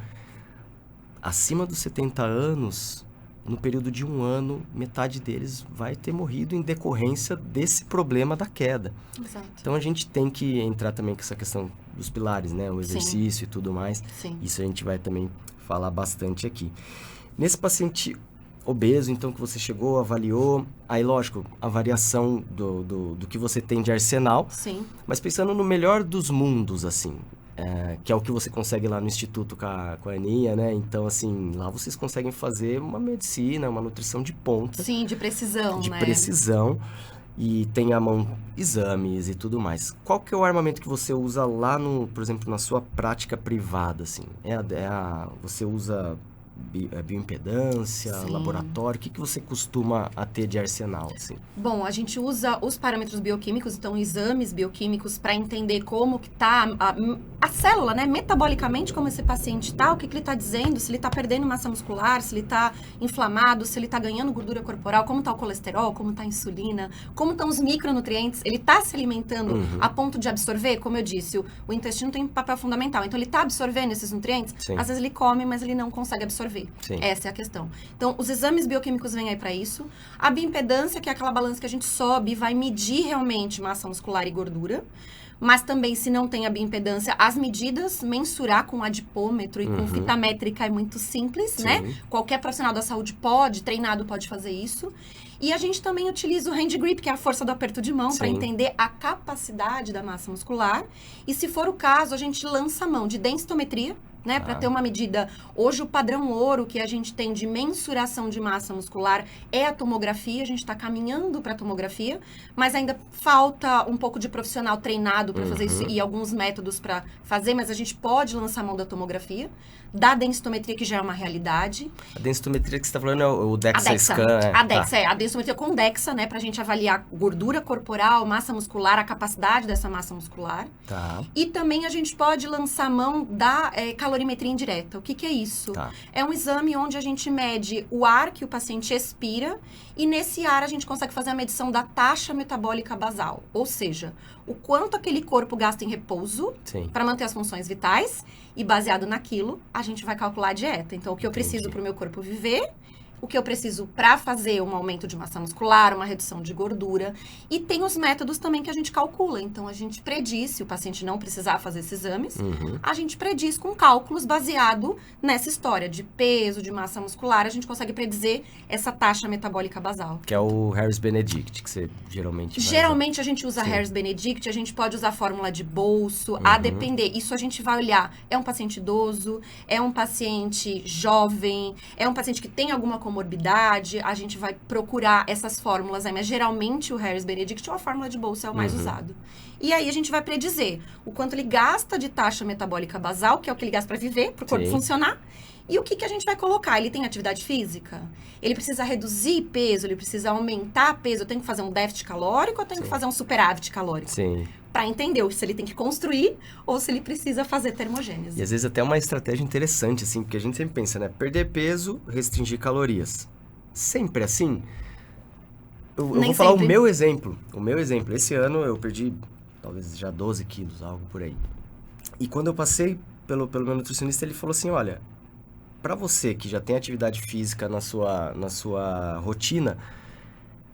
acima dos 70 anos, no período de 1 ano, metade deles vai ter morrido em decorrência desse problema da queda. Exato. Então, a gente tem que entrar também com essa questão dos pilares, né? O exercício e tudo mais. Sim. Isso a gente vai também falar bastante aqui. Nesse paciente obeso, então, que você chegou, avaliou, aí, lógico, a variação do que você tem de arsenal. Sim. Mas pensando no melhor dos mundos, assim, que é o que você consegue lá no Instituto com a Aninha, né? Então, assim, lá vocês conseguem fazer uma medicina, uma nutrição de ponta. Sim, de precisão, De né? precisão. E tem à mão exames e tudo mais. Qual que é o armamento que você usa lá, por exemplo, na sua prática privada, assim? Você usa bioimpedância, Sim. laboratório? O que você costuma ter de arsenal, assim? Bom, a gente usa os parâmetros bioquímicos, então exames bioquímicos para entender como que tá a célula, né? Metabolicamente, como esse paciente tá, o que ele tá dizendo, se ele tá perdendo massa muscular, se ele tá inflamado, se ele tá ganhando gordura corporal, como tá o colesterol, como tá a insulina, como estão os micronutrientes, ele tá se alimentando a ponto de absorver, como eu disse, o intestino tem um papel fundamental, então ele tá absorvendo esses nutrientes, Sim. às vezes ele come, mas ele não consegue absorver. Sim. Essa é a questão. Então, os exames bioquímicos vêm aí para isso. A bioimpedância, que é aquela balança que a gente sobe e vai medir realmente massa muscular e gordura. Mas também, se não tem a bioimpedância, as medidas, mensurar com adipômetro e com fita métrica é muito simples, Sim. né? Qualquer profissional da saúde treinado pode fazer isso. E a gente também utiliza o hand grip, que é a força do aperto de mão, para Sim. entender a capacidade da massa muscular. E se for o caso, a gente lança a mão de densitometria, né, para ter uma medida. Hoje o padrão ouro que a gente tem de mensuração de massa muscular é a tomografia, a gente está caminhando para a tomografia, mas ainda falta um pouco de profissional treinado para fazer isso e alguns métodos para fazer, mas a gente pode lançar a mão da tomografia, da densitometria, que já é uma realidade. A densitometria que você está falando é o DEXA Scan, A DEXA, a densitometria com DEXA, né, pra gente avaliar gordura corporal, massa muscular, a capacidade dessa massa muscular. Tá. E também a gente pode lançar a mão da calorimetria calorimetria indireta. O que que é isso? Tá. É um exame onde a gente mede o ar que o paciente expira e nesse ar a gente consegue fazer a medição da taxa metabólica basal. Ou seja, o quanto aquele corpo gasta em repouso Sim. para manter as funções vitais e baseado naquilo, a gente vai calcular a dieta. Então, o que eu preciso para o meu corpo viver, o que eu preciso para fazer um aumento de massa muscular, uma redução de gordura. E tem os métodos também que a gente calcula. Então, a gente prediz, se o paciente não precisar fazer esses exames, a gente prediz com cálculos baseado nessa história de peso, de massa muscular. A gente consegue predizer essa taxa metabólica basal. Que é o Harris-Benedict, que você geralmente vai Geralmente a gente usa Sim. Harris-Benedict, a gente pode usar fórmula de bolso, a depender. Isso a gente vai olhar, é um paciente idoso, é um paciente jovem, é um paciente que tem alguma comorbidade, a gente vai procurar essas fórmulas aí, mas geralmente o Harris-Benedict ou a fórmula de bolso é o mais usado. E aí a gente vai predizer o quanto ele gasta de taxa metabólica basal, que é o que ele gasta para viver, para o corpo Sim. funcionar. E o que que a gente vai colocar? Ele tem atividade física? Ele precisa reduzir peso? Ele precisa aumentar peso? Eu tenho que fazer um déficit calórico ou eu tenho que fazer um superávit calórico? Sim. Para entender se ele tem que construir ou se ele precisa fazer termogênese. E às vezes até uma estratégia interessante, assim, porque a gente sempre pensa, né? Perder peso, restringir calorias. Sempre assim? Eu Nem vou falar sempre. o meu exemplo. O meu exemplo. Esse ano eu perdi talvez já 12 quilos, algo por aí. E quando eu passei pelo meu nutricionista, ele falou assim, olha, para você que já tem atividade física na sua rotina,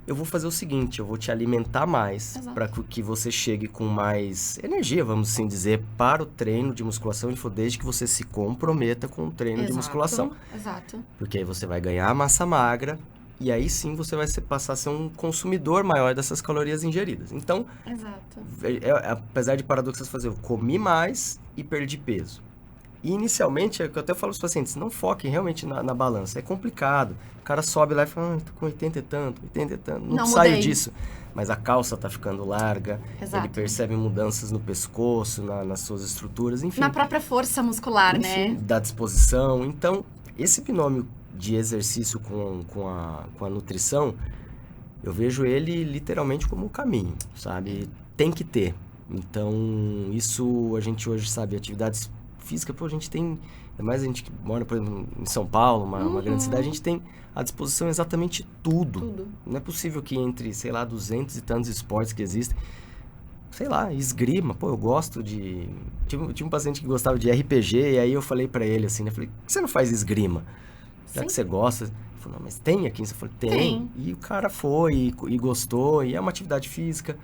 eu vou fazer o seguinte, eu vou te alimentar mais Exato. para que você chegue com mais energia, vamos assim dizer, para o treino de musculação, desde que você se comprometa com o treino de musculação. Exato. Porque aí você vai ganhar massa magra e aí sim você vai passar a ser um consumidor maior dessas calorias ingeridas. Então, Exato. apesar de paradoxos fazer, eu comi mais e perdi peso. E inicialmente, é o que eu até falo aos pacientes, não foquem realmente na balança, é complicado. O cara sobe lá e fala, tô com 80 e tanto, não saio mudei. disso. Mas a calça tá ficando larga, Exato. ele percebe mudanças no pescoço, nas suas estruturas, enfim. Na própria força muscular, Enfim, né? da disposição. Então, esse binômio de exercício com a nutrição, eu vejo ele literalmente como o caminho, sabe? Tem que ter. Então, isso a gente hoje sabe, atividades físicas, pô, a gente tem, ainda mais a gente que mora, por exemplo, em São Paulo, uma grande cidade, a gente tem à disposição exatamente tudo. Tudo. Não é possível que entre, sei lá, 200 e tantos esportes que existem, sei lá, esgrima, pô, eu gosto de... Tinha um paciente que gostava de RPG, e aí eu falei pra ele assim, né, falei, por que você não faz esgrima? Já Sim. que você gosta. Ele falou, não, mas tem aqui? Você falou, tem. Tem. E o cara foi e gostou, e é uma atividade física.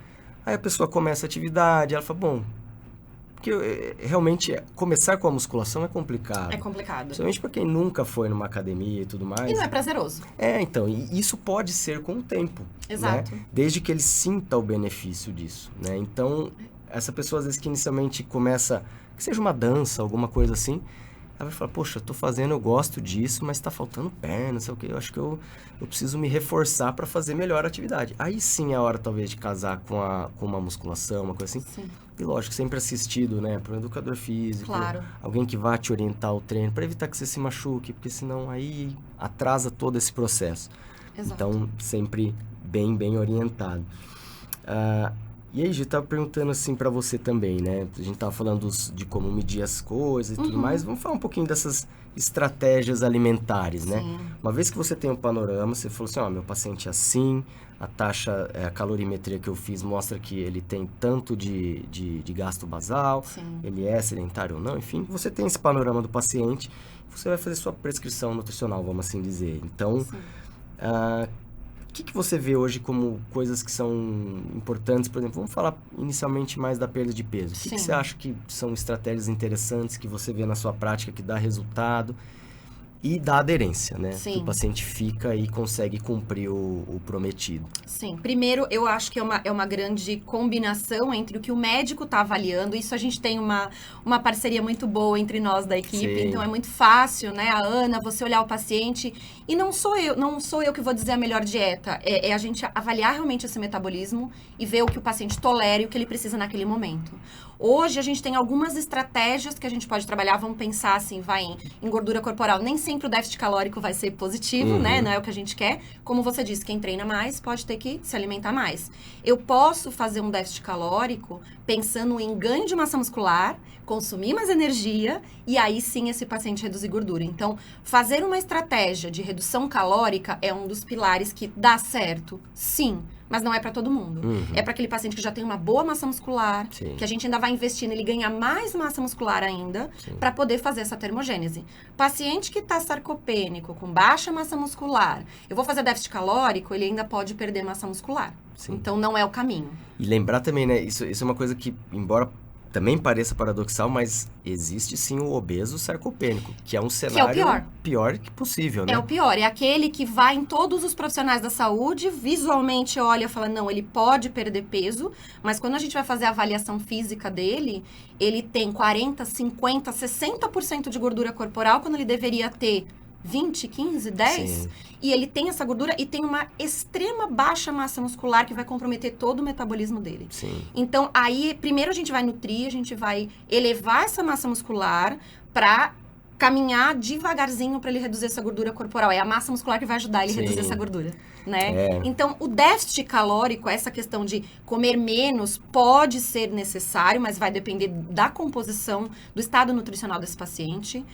Aí a pessoa começa a atividade, ela fala, bom, porque realmente começar com a musculação é complicado. É complicado. Principalmente pra quem nunca foi numa academia e tudo mais. E não é prazeroso. Então, e isso pode ser com o tempo. Exato. Né? Desde que ele sinta o benefício disso, né? Então, essa pessoa, às vezes, que inicialmente começa, que seja uma dança, alguma coisa assim, ela vai falar, poxa, eu tô fazendo, eu gosto disso, mas tá faltando perna, não sei o quê. Eu acho que eu preciso me reforçar para fazer melhor a atividade. Aí sim é a hora, talvez, de casar com uma musculação, uma coisa assim. Sim. E lógico, sempre assistido, né, por um educador físico. Claro. Alguém que vá te orientar o treino, para evitar que você se machuque, porque senão aí atrasa todo esse processo. Exato. Então, sempre bem orientado. E aí, Gi, eu tava perguntando assim pra você também, né? A gente tava falando de como medir as coisas e tudo mais. Vamos falar um pouquinho dessas estratégias alimentares, né? Sim. Uma vez que você tem um panorama, você falou assim, ó, meu paciente é assim, a taxa, a calorimetria que eu fiz mostra que ele tem tanto de gasto basal, Sim. ele é sedentário ou não, enfim, você tem esse panorama do paciente, você vai fazer sua prescrição nutricional, vamos assim dizer. Então, Sim. o que você vê hoje como coisas que são importantes? Por exemplo, vamos falar inicialmente mais da perda de peso. O que Sim. você acha que são estratégias interessantes que você vê na sua prática que dá resultado e dá aderência, né? Sim. Que o paciente fica e consegue cumprir o prometido. Sim. Primeiro, eu acho que é uma grande combinação entre o que o médico está avaliando. Isso a gente tem uma parceria muito boa entre nós da equipe. Sim. Então, é muito fácil, né? A Ana, você olhar o paciente. E não sou eu que vou dizer a melhor dieta. É a gente avaliar realmente esse metabolismo e ver o que o paciente tolera e o que ele precisa naquele momento. Hoje a gente tem algumas estratégias que a gente pode trabalhar. Vamos pensar assim, vai em gordura corporal. Nem sempre o déficit calórico vai ser positivo, né? Não é o que a gente quer. Como você disse, quem treina mais pode ter que se alimentar mais. Eu posso fazer um déficit calórico pensando em ganho de massa muscular, consumir mais energia e aí sim esse paciente reduzir gordura. Então, fazer uma estratégia de redução calórica é um dos pilares que dá certo, sim. Mas não é para todo mundo. É para aquele paciente que já tem uma boa massa muscular, que a gente ainda vai investir nele ganhar mais massa muscular ainda, para poder fazer essa termogênese. Paciente que está sarcopênico, com baixa massa muscular, eu vou fazer déficit calórico, ele ainda pode perder massa muscular. Então, não é o caminho. E lembrar também, né, isso é uma coisa que, embora também pareça paradoxal, mas existe sim o obeso sarcopênico, que é um cenário que é o pior que possível, né? É o pior, é aquele que vai em todos os profissionais da saúde, visualmente olha e fala, não, ele pode perder peso, mas quando a gente vai fazer a avaliação física dele, ele tem 40, 50, 60% de gordura corporal, quando ele deveria ter 20, 15, 10, Sim. E ele tem essa gordura e tem uma extrema baixa massa muscular que vai comprometer todo o metabolismo dele. Sim. Então, aí, primeiro a gente vai nutrir, a gente vai elevar essa massa muscular para caminhar devagarzinho para ele reduzir essa gordura corporal. É a massa muscular que vai ajudar ele a reduzir essa gordura, né? Então, o déficit calórico, essa questão de comer menos, pode ser necessário, mas vai depender da composição, do estado nutricional desse paciente.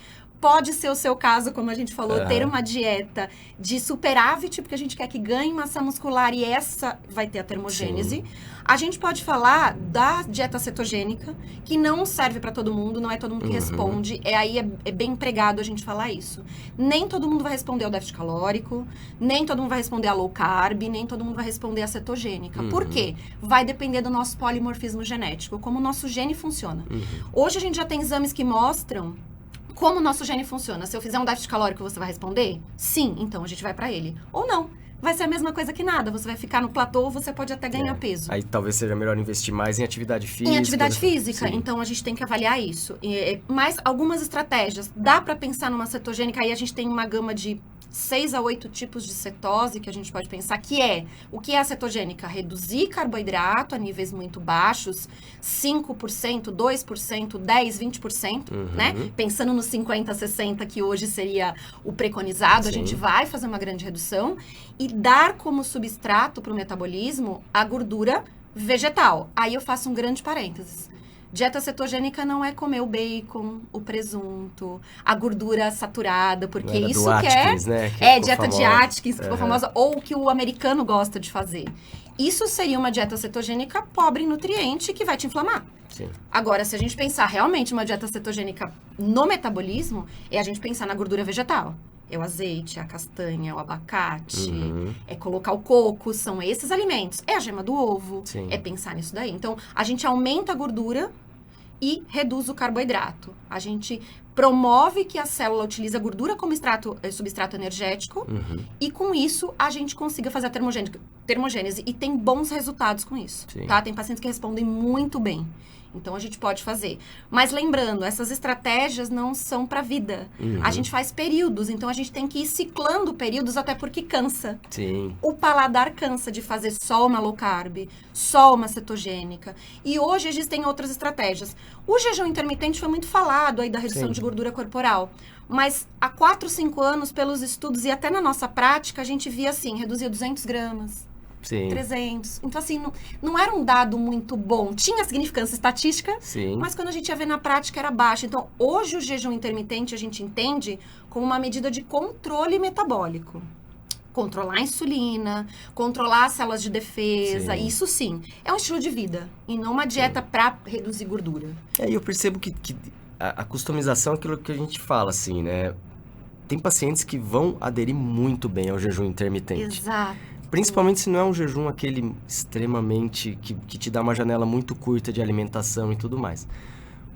Pode ser o seu caso, como a gente falou, ter uma dieta de superávit, porque a gente quer que ganhe massa muscular e essa vai ter a termogênese. Sim. A gente pode falar da dieta cetogênica, que não serve para todo mundo, não é todo mundo que responde. É bem empregado a gente falar isso. Nem todo mundo vai responder ao déficit calórico, nem todo mundo vai responder a low carb, nem todo mundo vai responder a cetogênica. Por quê? Vai depender do nosso polimorfismo genético, como o nosso gene funciona. Hoje a gente já tem exames que mostram como o nosso gene funciona. Se eu fizer um déficit calórico, você vai responder? Sim, então a gente vai para ele. Ou não. Vai ser a mesma coisa que nada. Você vai ficar no platô, você pode até ganhar peso. Aí talvez seja melhor investir mais em atividade física. Em atividade física. Sim. Então, a gente tem que avaliar isso. Mas algumas estratégias. Dá para pensar numa cetogênica. Aí a gente tem uma gama de 6 a 8 tipos de cetose que a gente pode pensar, o que é a cetogênica? Reduzir carboidrato a níveis muito baixos, 5%, 2%, 10%, 20%, né? Pensando nos 50%, 60%, que hoje seria o preconizado, a gente vai fazer uma grande redução e dar como substrato para o metabolismo a gordura vegetal. Aí eu faço um grande parênteses. Dieta cetogênica não é comer o bacon, o presunto, a gordura saturada, porque isso que Atkins, né? Dieta de Atkins, que ficou famosa, ou o que o americano gosta de fazer. Isso seria uma dieta cetogênica pobre em nutriente que vai te inflamar. Sim. Agora, se a gente pensar realmente uma dieta cetogênica no metabolismo, é a gente pensar na gordura vegetal. É o azeite, é a castanha, é o abacate, é colocar o coco, são esses alimentos. É a gema do ovo, Sim. É pensar nisso daí. Então, a gente aumenta a gordura e reduz o carboidrato. A gente promove que a célula utilize a gordura como substrato energético e, com isso, a gente consiga fazer a termogênese. E tem bons resultados com isso, tá? Tem pacientes que respondem muito bem. Então, a gente pode fazer. Mas lembrando, essas estratégias não são para a vida. A gente faz períodos, então a gente tem que ir ciclando períodos, até porque cansa. Sim. O paladar cansa de fazer só uma low carb, só uma cetogênica. E hoje existem outras estratégias. O jejum intermitente foi muito falado aí da redução de gordura corporal. Mas há 4, 5 anos, pelos estudos e até na nossa prática, a gente via assim, reduzia 200 gramas. Sim. 300. Então, assim, não era um dado muito bom. Tinha significância estatística, Sim. Mas quando a gente ia ver na prática era baixo. Então, hoje o jejum intermitente a gente entende como uma medida de controle metabólico. Controlar a insulina, controlar as células de defesa, isso sim. É um estilo de vida e não uma dieta para reduzir gordura. E eu percebo que a customização é aquilo que a gente fala, assim, né? Tem pacientes que vão aderir muito bem ao jejum intermitente. Exato. Principalmente se não é um jejum aquele extremamente, que te dá uma janela muito curta de alimentação e tudo mais.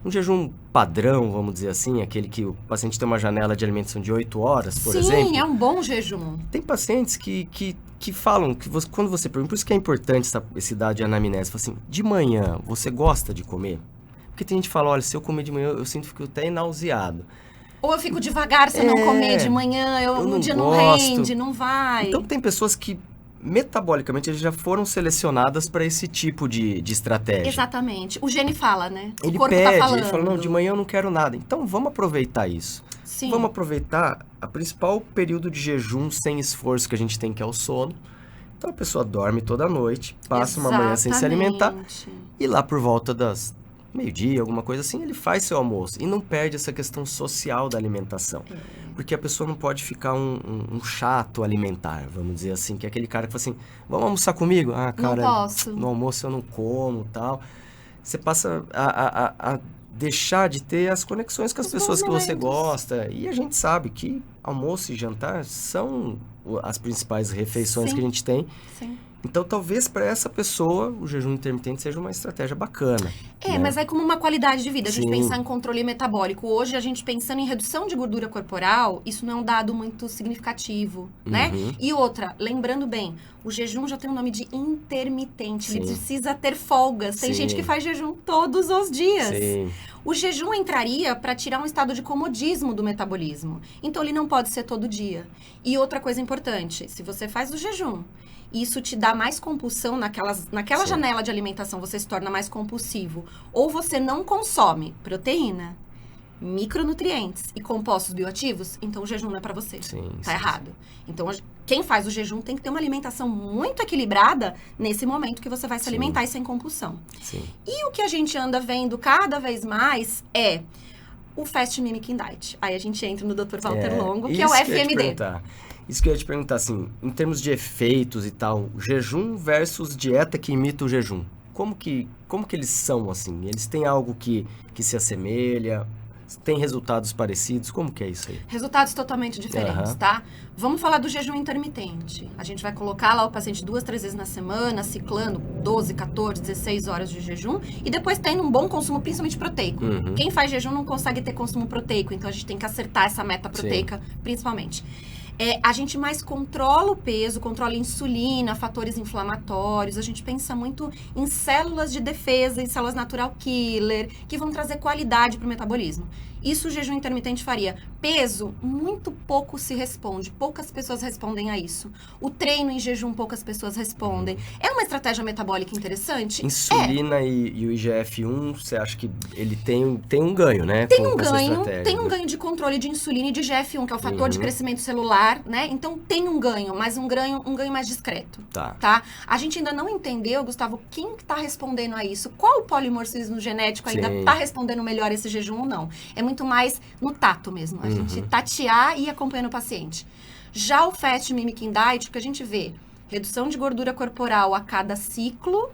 Um jejum padrão, vamos dizer assim, aquele que o paciente tem uma janela de alimentação de 8 horas, por exemplo. Sim, é um bom jejum. Tem pacientes que falam, que quando você pergunta, por isso que é importante esse dado de anamnese, fala assim, de manhã, você gosta de comer? Porque tem gente que fala, olha, se eu comer de manhã, eu sinto que fico até nauseado. Ou eu fico devagar se eu não comer de manhã, no dia gosto. não rende, não vai. Então tem pessoas que metabolicamente, eles já foram selecionadas para esse tipo de estratégia. Exatamente. O gene fala, né? Ele o corpo pede, tá falando. ele fala, não, de manhã eu não quero nada. Então, vamos aproveitar isso. Sim. Vamos aproveitar a principal período de jejum sem esforço que a gente tem, que é o sono. Então, a pessoa dorme toda noite, passa uma manhã sem se alimentar, e lá por volta das meio-dia, alguma coisa assim, ele faz seu almoço. E não perde essa questão social da alimentação. Porque a pessoa não pode ficar um chato alimentar, vamos dizer assim, que é aquele cara que fala assim, vamos almoçar comigo? Ah, cara, não posso. No almoço eu não como, tal. Você passa a deixar de ter as conexões com as pessoas que você gosta. E a gente sabe que almoço e jantar são as principais refeições que a gente tem. Sim. Então, talvez para essa pessoa, o jejum intermitente seja uma estratégia bacana. Né? Mas é como uma qualidade de vida. A gente Sim. pensar em controle metabólico. Hoje, a gente pensando em redução de gordura corporal, isso não é um dado muito significativo, né? E outra, lembrando bem, o jejum já tem o nome de intermitente. Sim. Ele precisa ter folgas. Tem gente que faz jejum todos os dias. Sim. O jejum entraria para tirar um estado de comodismo do metabolismo. Então, ele não pode ser todo dia. E outra coisa importante, se você faz o jejum, isso te dá mais compulsão naquela janela de alimentação, você se torna mais compulsivo. Ou você não consome proteína, micronutrientes e compostos bioativos, então o jejum não é para você. Tá errado. Então, quem faz o jejum tem que ter uma alimentação muito equilibrada nesse momento que você vai se alimentar e sem compulsão. Sim. E o que a gente anda vendo cada vez mais é o Fast Mimicking Diet. Aí a gente entra no Dr. Walter Longo, que é o FMD. Isso que eu ia te perguntar, assim, em termos de efeitos e tal, jejum versus dieta que imita o jejum. Como que eles são, assim? Eles têm algo que se assemelha? Tem resultados parecidos? Como que é isso aí? Resultados totalmente diferentes, tá? Vamos falar do jejum intermitente. A gente vai colocar lá o paciente 2, 3 vezes na semana, ciclando 12, 14, 16 horas de jejum. E depois tendo um bom consumo, principalmente proteico. Quem faz jejum não consegue ter consumo proteico. Então, a gente tem que acertar essa meta proteica, principalmente. A gente mais controla o peso, controla a insulina, fatores inflamatórios. A gente pensa muito em células de defesa, em células natural killer, que vão trazer qualidade para o metabolismo. Isso o jejum intermitente faria. Peso, muito pouco se responde. Poucas pessoas respondem a isso. O treino em jejum, poucas pessoas respondem. É uma estratégia metabólica interessante? Insulina e o IGF-1, você acha que ele tem um ganho, né? Tem um ganho de controle de insulina e de IGF-1, que é o fator de crescimento celular, né? Então, tem um ganho, mas um ganho mais discreto. Tá? A gente ainda não entendeu, Gustavo, quem está respondendo a isso? Qual o polimorfismo genético ainda está respondendo melhor esse jejum ou não? É muito mais no tato mesmo. A gente tatear e ir acompanhando o paciente. Já o Fast Mimicking Diet, que a gente vê redução de gordura corporal a cada ciclo,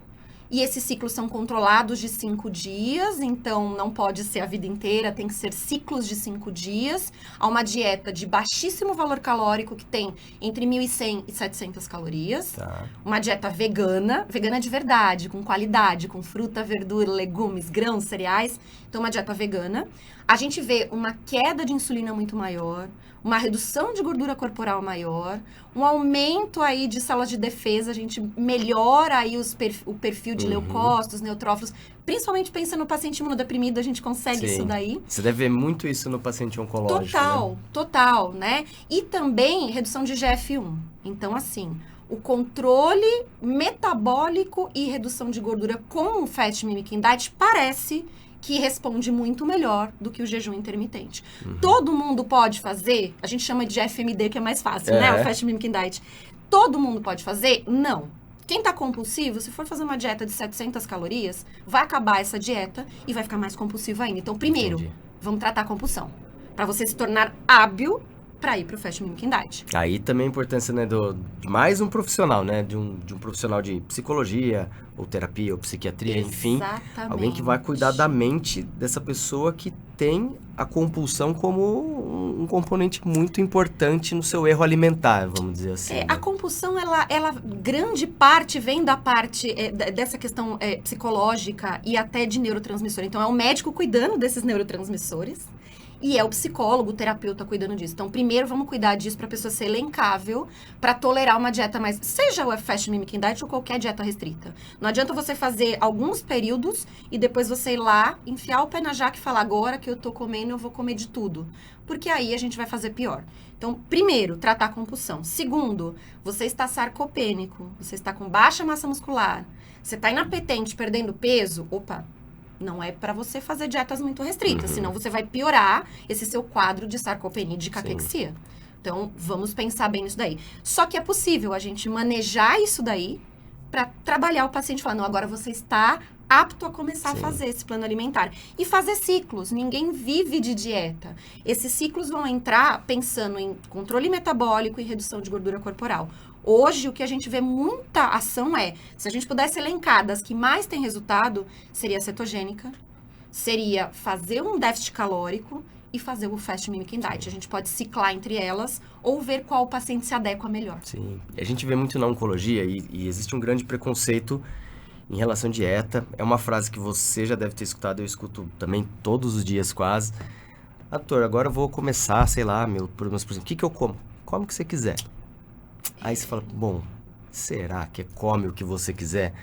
e esses ciclos são controlados de 5 dias, então não pode ser a vida inteira, tem que ser ciclos de 5 dias. Há uma dieta de baixíssimo valor calórico, que tem entre 1.100 e 700 calorias. Uma dieta vegana de verdade, com qualidade, com fruta, verdura, legumes, grãos, cereais. Então, uma dieta vegana. A gente vê uma queda de insulina muito maior, uma redução de gordura corporal maior, um aumento aí de células de defesa, a gente melhora aí o perfil de leucócitos, neutrófilos, principalmente pensando no paciente imunodeprimido, a gente consegue isso daí. Você deve ver muito isso no paciente oncológico, Total, né? E também redução de IGF-1. Então, assim, o controle metabólico e redução de gordura com o Fast Mimicking Diet parece que responde muito melhor do que o jejum intermitente. Todo mundo pode fazer? A gente chama de FMD, que é mais fácil, né? O Fast Mimicking Diet. Todo mundo pode fazer? Não. Quem tá compulsivo, se for fazer uma dieta de 700 calorias, vai acabar essa dieta e vai ficar mais compulsivo ainda. Então, primeiro, vamos tratar a compulsão. Para você se tornar hábil para ir para o Fast Mimicking Diet. Aí também a importância, né, de mais um profissional, né, de um profissional de psicologia, ou terapia, ou psiquiatria, enfim. Alguém que vai cuidar da mente dessa pessoa que tem a compulsão como um componente muito importante no seu erro alimentar, vamos dizer assim. A compulsão, ela grande parte vem da parte dessa questão psicológica e até de neurotransmissor. Então, é o médico cuidando desses neurotransmissores. E é o psicólogo, o terapeuta cuidando disso. Então, primeiro, vamos cuidar disso para a pessoa ser elencável, para tolerar uma dieta mais... Seja o Fast Mimicking Diet ou qualquer dieta restrita. Não adianta você fazer alguns períodos e depois você ir lá, enfiar o pé na jaca e falar, agora que eu tô comendo, eu vou comer de tudo. Porque aí a gente vai fazer pior. Então, primeiro, tratar a compulsão. Segundo, você está sarcopênico, você está com baixa massa muscular, você está inapetente, perdendo peso, opa... Não é para você fazer dietas muito restritas, senão você vai piorar esse seu quadro de sarcopenia e de caquexia. Sim. Então, vamos pensar bem nisso daí. Só que é possível a gente manejar isso daí para trabalhar o paciente falando, não, agora você está apto a começar a fazer esse plano alimentar. E fazer ciclos. Ninguém vive de dieta. Esses ciclos vão entrar pensando em controle metabólico e redução de gordura corporal. Hoje, o que a gente vê muita ação se a gente pudesse elencar das que mais tem resultado, seria a cetogênica, seria fazer um déficit calórico e fazer o Fast Mimicking Diet. A gente pode ciclar entre elas ou ver qual paciente se adequa melhor. Sim, a gente vê muito na oncologia e existe um grande preconceito em relação à dieta. É uma frase que você já deve ter escutado, eu escuto também todos os dias quase. Doutor, agora eu vou começar, sei lá, por exemplo, o que eu como? Come o que você quiser. Aí você fala, bom, será que come o que você quiser?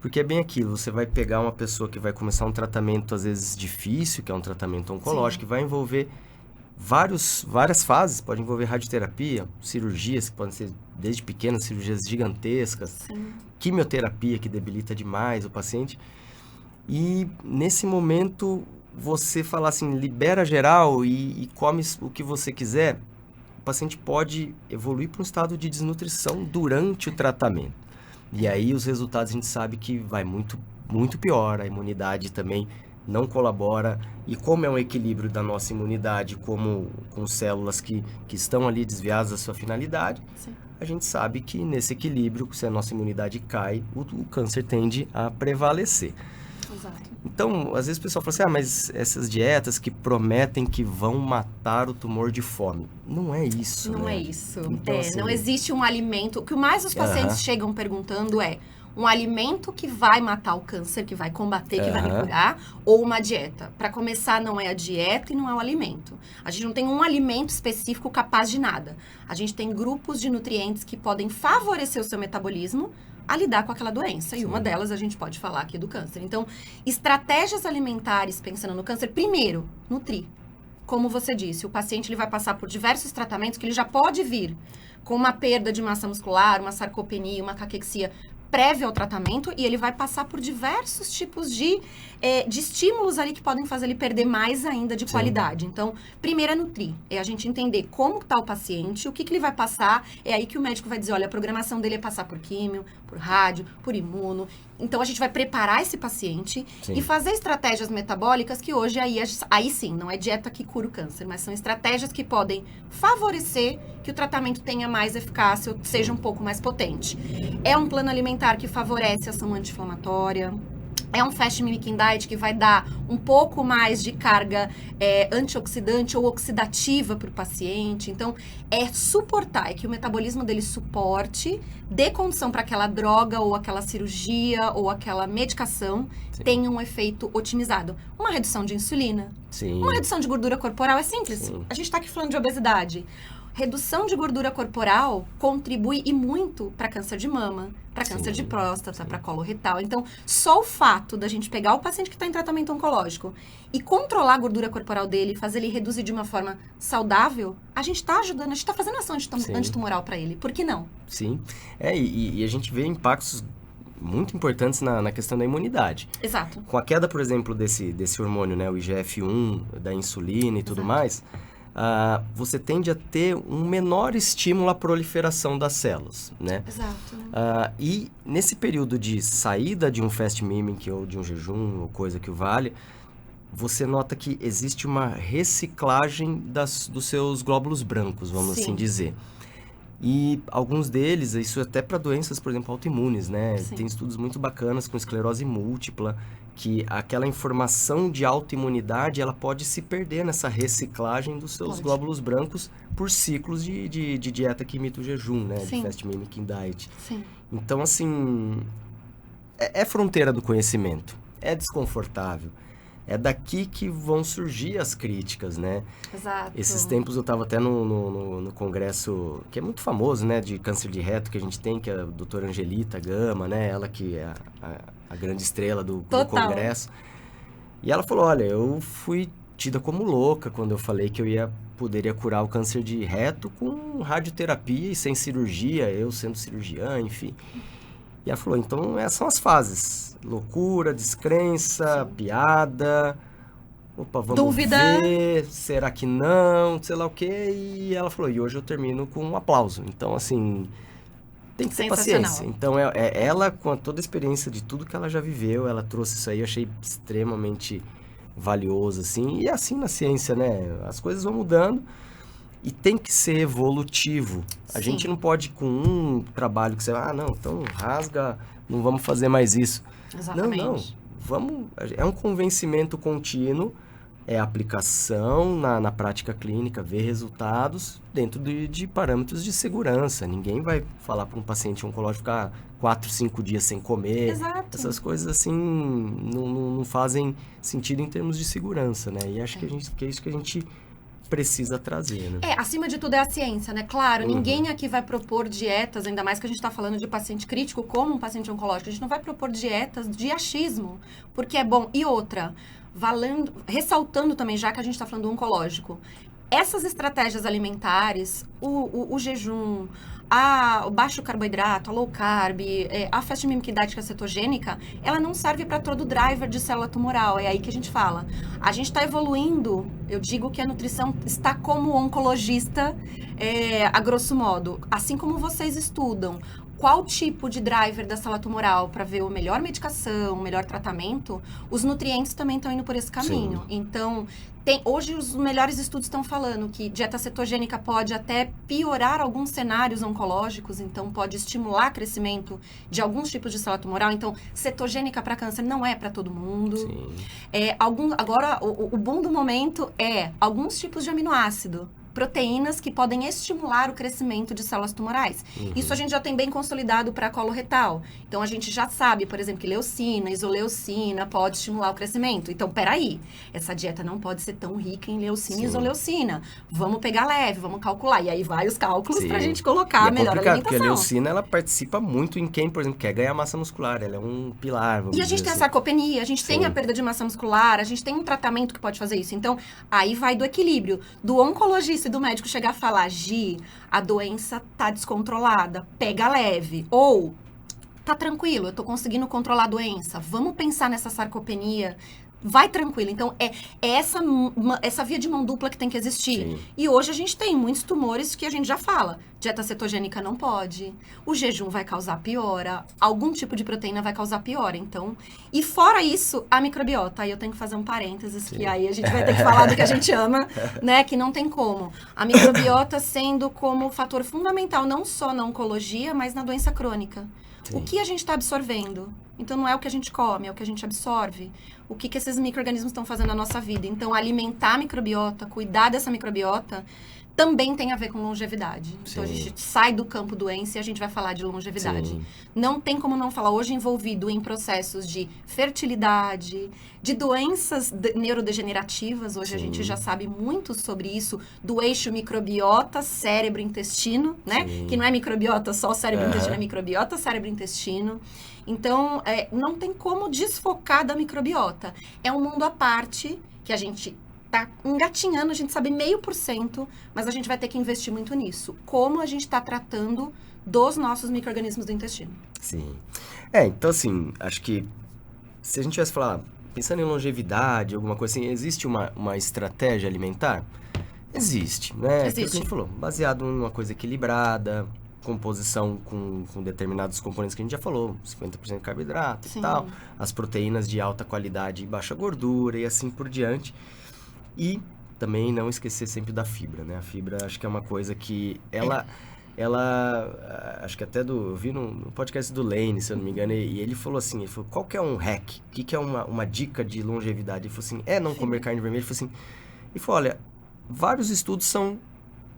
Porque é bem aquilo, você vai pegar uma pessoa que vai começar um tratamento, às vezes, difícil, que é um tratamento oncológico, que vai envolver várias fases, pode envolver radioterapia, cirurgias, que podem ser desde pequenas, cirurgias gigantescas, quimioterapia, que debilita demais o paciente. E, nesse momento, você falar assim, libera geral e come o que você quiser, o paciente pode evoluir para um estado de desnutrição durante o tratamento. E aí os resultados a gente sabe que vai muito, muito pior, a imunidade também não colabora. E como é um equilíbrio da nossa imunidade com células que estão ali desviadas da sua finalidade, a gente sabe que nesse equilíbrio, se a nossa imunidade cai, o câncer tende a prevalecer. Exato. Então, às vezes o pessoal fala assim, mas essas dietas que prometem que vão matar o tumor de fome. Não é isso, Não né? é isso. Então, assim, não existe um alimento... O que mais os pacientes chegam perguntando é um alimento que vai matar o câncer, que vai combater, que vai me curar, ou uma dieta. Para começar, não é a dieta e não é o alimento. A gente não tem um alimento específico capaz de nada. A gente tem grupos de nutrientes que podem favorecer o seu metabolismo a lidar com aquela doença. E uma delas a gente pode falar aqui do câncer. Então, estratégias alimentares pensando no câncer, primeiro, nutrir. Como você disse, o paciente ele vai passar por diversos tratamentos que ele já pode vir com uma perda de massa muscular, uma sarcopenia, uma caquexia prévia ao tratamento, e ele vai passar por diversos tipos de estímulos ali que podem fazer ele perder mais ainda de qualidade. Então, primeiro é nutrir, é a gente entender como está o paciente, o que ele vai passar, é aí que o médico vai dizer, olha, a programação dele é passar por químio, por rádio, por imuno. Então, a gente vai preparar esse paciente e fazer estratégias metabólicas que hoje, aí sim, não é dieta que cura o câncer, mas são estratégias que podem favorecer que o tratamento tenha mais eficácia, ou seja um pouco mais potente. É um plano alimentar que favorece a ação anti-inflamatória. É um Fast Mimicking Diet que vai dar um pouco mais de carga antioxidante ou oxidativa para o paciente. Então, suportar, é que o metabolismo dele suporte, dê condição para aquela droga ou aquela cirurgia ou aquela medicação tenha um efeito otimizado. Uma redução de insulina, uma redução de gordura corporal é simples. A gente está aqui falando de obesidade. Redução de gordura corporal contribui e muito para câncer de mama, para câncer de próstata, para colo retal. Então, só o fato da gente pegar o paciente que está em tratamento oncológico e controlar a gordura corporal dele, fazer ele reduzir de uma forma saudável, a gente está ajudando, a gente está fazendo ação antitumoral para ele. Por que não? Sim. E a gente vê impactos muito importantes na questão da imunidade. Exato. Com a queda, por exemplo, desse hormônio, né, o IGF-1, da insulina e tudo mais, você tende a ter um menor estímulo à proliferação das células, né? Exato. E nesse período de saída de um fast mimicking ou de um jejum ou coisa que o valha, você nota que existe uma reciclagem dos seus glóbulos brancos, vamos assim dizer. E alguns deles, isso até para doenças, por exemplo, autoimunes, né? Tem estudos muito bacanas com esclerose múltipla, que aquela informação de autoimunidade, ela pode se perder nessa reciclagem dos seus glóbulos brancos por ciclos de dieta que imita o jejum, né? De Fast Mimicking Diet. Então, assim, é fronteira do conhecimento, é desconfortável. é daqui que vão surgir as críticas, né? Exato. Esses tempos eu estava até no congresso, que é muito famoso, né, de câncer de reto que a gente tem, que é a doutora Angelita Gama, né? Ela que é a grande estrela do congresso. E ela falou, olha, eu fui tida como louca quando eu falei que poderia curar o câncer de reto com radioterapia e sem cirurgia, eu sendo cirurgiã, enfim. E ela falou, então essas são as fases. Loucura, descrença, sim, piada, opa, vamos dúvida, ver, será que não, sei lá o quê. E ela falou, e hoje eu termino com um aplauso. Então, assim, tem que ter paciência. Então, ela, com toda a experiência de tudo que ela já viveu, ela trouxe isso aí, eu achei extremamente valioso, assim. E assim na ciência, né? As coisas vão mudando. E tem que ser evolutivo. A gente não pode, com um trabalho que você... não, então rasga, não vamos fazer mais isso. Exatamente. Não, vamos... É um convencimento contínuo, é aplicação na prática clínica, ver resultados dentro de parâmetros de segurança. Ninguém vai falar para um paciente oncológico ficar 4, 5 dias sem comer. Exato. Essas coisas, assim, não fazem sentido em termos de segurança, né? E acho que é isso que a gente precisa trazer, né? Acima de tudo é a ciência, né? Claro, ninguém aqui vai propor dietas, ainda mais que a gente está falando de paciente crítico como um paciente oncológico. A gente não vai propor dietas de achismo, porque é bom. E outra, ressaltando também, já que a gente está falando do oncológico, essas estratégias alimentares, o jejum, o baixo carboidrato, a low carb, a fast mimicidade cetogênica, ela não serve para todo driver de célula tumoral. É aí que a gente fala. A gente está evoluindo, eu digo que a nutrição está como oncologista, a grosso modo. Assim como vocês estudam qual tipo de driver da célula tumoral para ver a melhor medicação, o melhor tratamento, os nutrientes também estão indo por esse caminho. Sim. Então, hoje os melhores estudos estão falando que dieta cetogênica pode até piorar alguns cenários oncológicos, então pode estimular crescimento de alguns tipos de célula tumoral. Então, cetogênica para câncer não é para todo mundo. Sim. Agora, o bom do momento é alguns tipos de aminoácido, proteínas que podem estimular o crescimento de células tumorais. Isso a gente já tem bem consolidado para coloretal. Então, a gente já sabe, por exemplo, que leucina, isoleucina pode estimular o crescimento. Então, peraí, essa dieta não pode ser tão rica em leucina e isoleucina. Vamos pegar leve, vamos calcular. E aí vai os cálculos para a gente colocar a melhor alimentação. Porque a leucina, ela participa muito em quem, por exemplo, quer ganhar massa muscular. Ela é um pilar, vamos dizer. E a gente tem a sarcopenia, a gente tem a perda de massa muscular, a gente tem um tratamento que pode fazer isso. Então, aí vai do equilíbrio do oncologista do médico chegar a falar, Gi, a doença tá descontrolada, pega leve. Ou, tá tranquilo, eu tô conseguindo controlar a doença, vamos pensar nessa sarcopenia, vai tranquilo. Então, é essa via de mão dupla que tem que existir. Sim. E hoje a gente tem muitos tumores que a gente já fala. Dieta cetogênica não pode. O jejum vai causar piora. Algum tipo de proteína vai causar piora. Então, e fora isso, a microbiota. Aí eu tenho que fazer um parênteses, Sim. que aí a gente vai ter que falar do que a gente ama, né? Que não tem como. A microbiota sendo como fator fundamental, não só na oncologia, mas na doença crônica. Sim. O que a gente está absorvendo? Então, não é o que a gente come, é o que a gente absorve. O que esses micro-organismos estão fazendo na nossa vida. Então, alimentar a microbiota, cuidar dessa microbiota, também tem a ver com longevidade. Sim. Então, a gente sai do campo doença e a gente vai falar de longevidade. Sim. Não tem como não falar. Hoje, envolvido em processos de fertilidade, de doenças neurodegenerativas. Hoje, Sim. a gente já sabe muito sobre isso, do eixo microbiota, cérebro-intestino, né? Sim. Que não é microbiota só cérebro-intestino, é microbiota, cérebro-intestino. Então, não tem como desfocar da microbiota. É um mundo à parte que a gente tá engatinhando, a gente sabe 0,5%, mas a gente vai ter que investir muito nisso. Como a gente está tratando dos nossos micro-organismos do intestino. Sim. Então assim, acho que se a gente tivesse falar, pensando em longevidade, alguma coisa assim, existe uma estratégia alimentar? Existe, né? Existe. É o que a gente falou, baseado numa coisa equilibrada, composição com determinados componentes que a gente já falou, 50% de carboidrato Sim. e tal, as proteínas de alta qualidade e baixa gordura e assim por diante. E também não esquecer sempre da fibra, né? A fibra acho que é uma coisa que ela acho que até eu vi no podcast do Lane, se eu não me engano, e ele falou assim, qual que é um hack? O que é uma dica de longevidade? Ele falou assim, não comer carne vermelha. Ele falou assim, olha, vários estudos são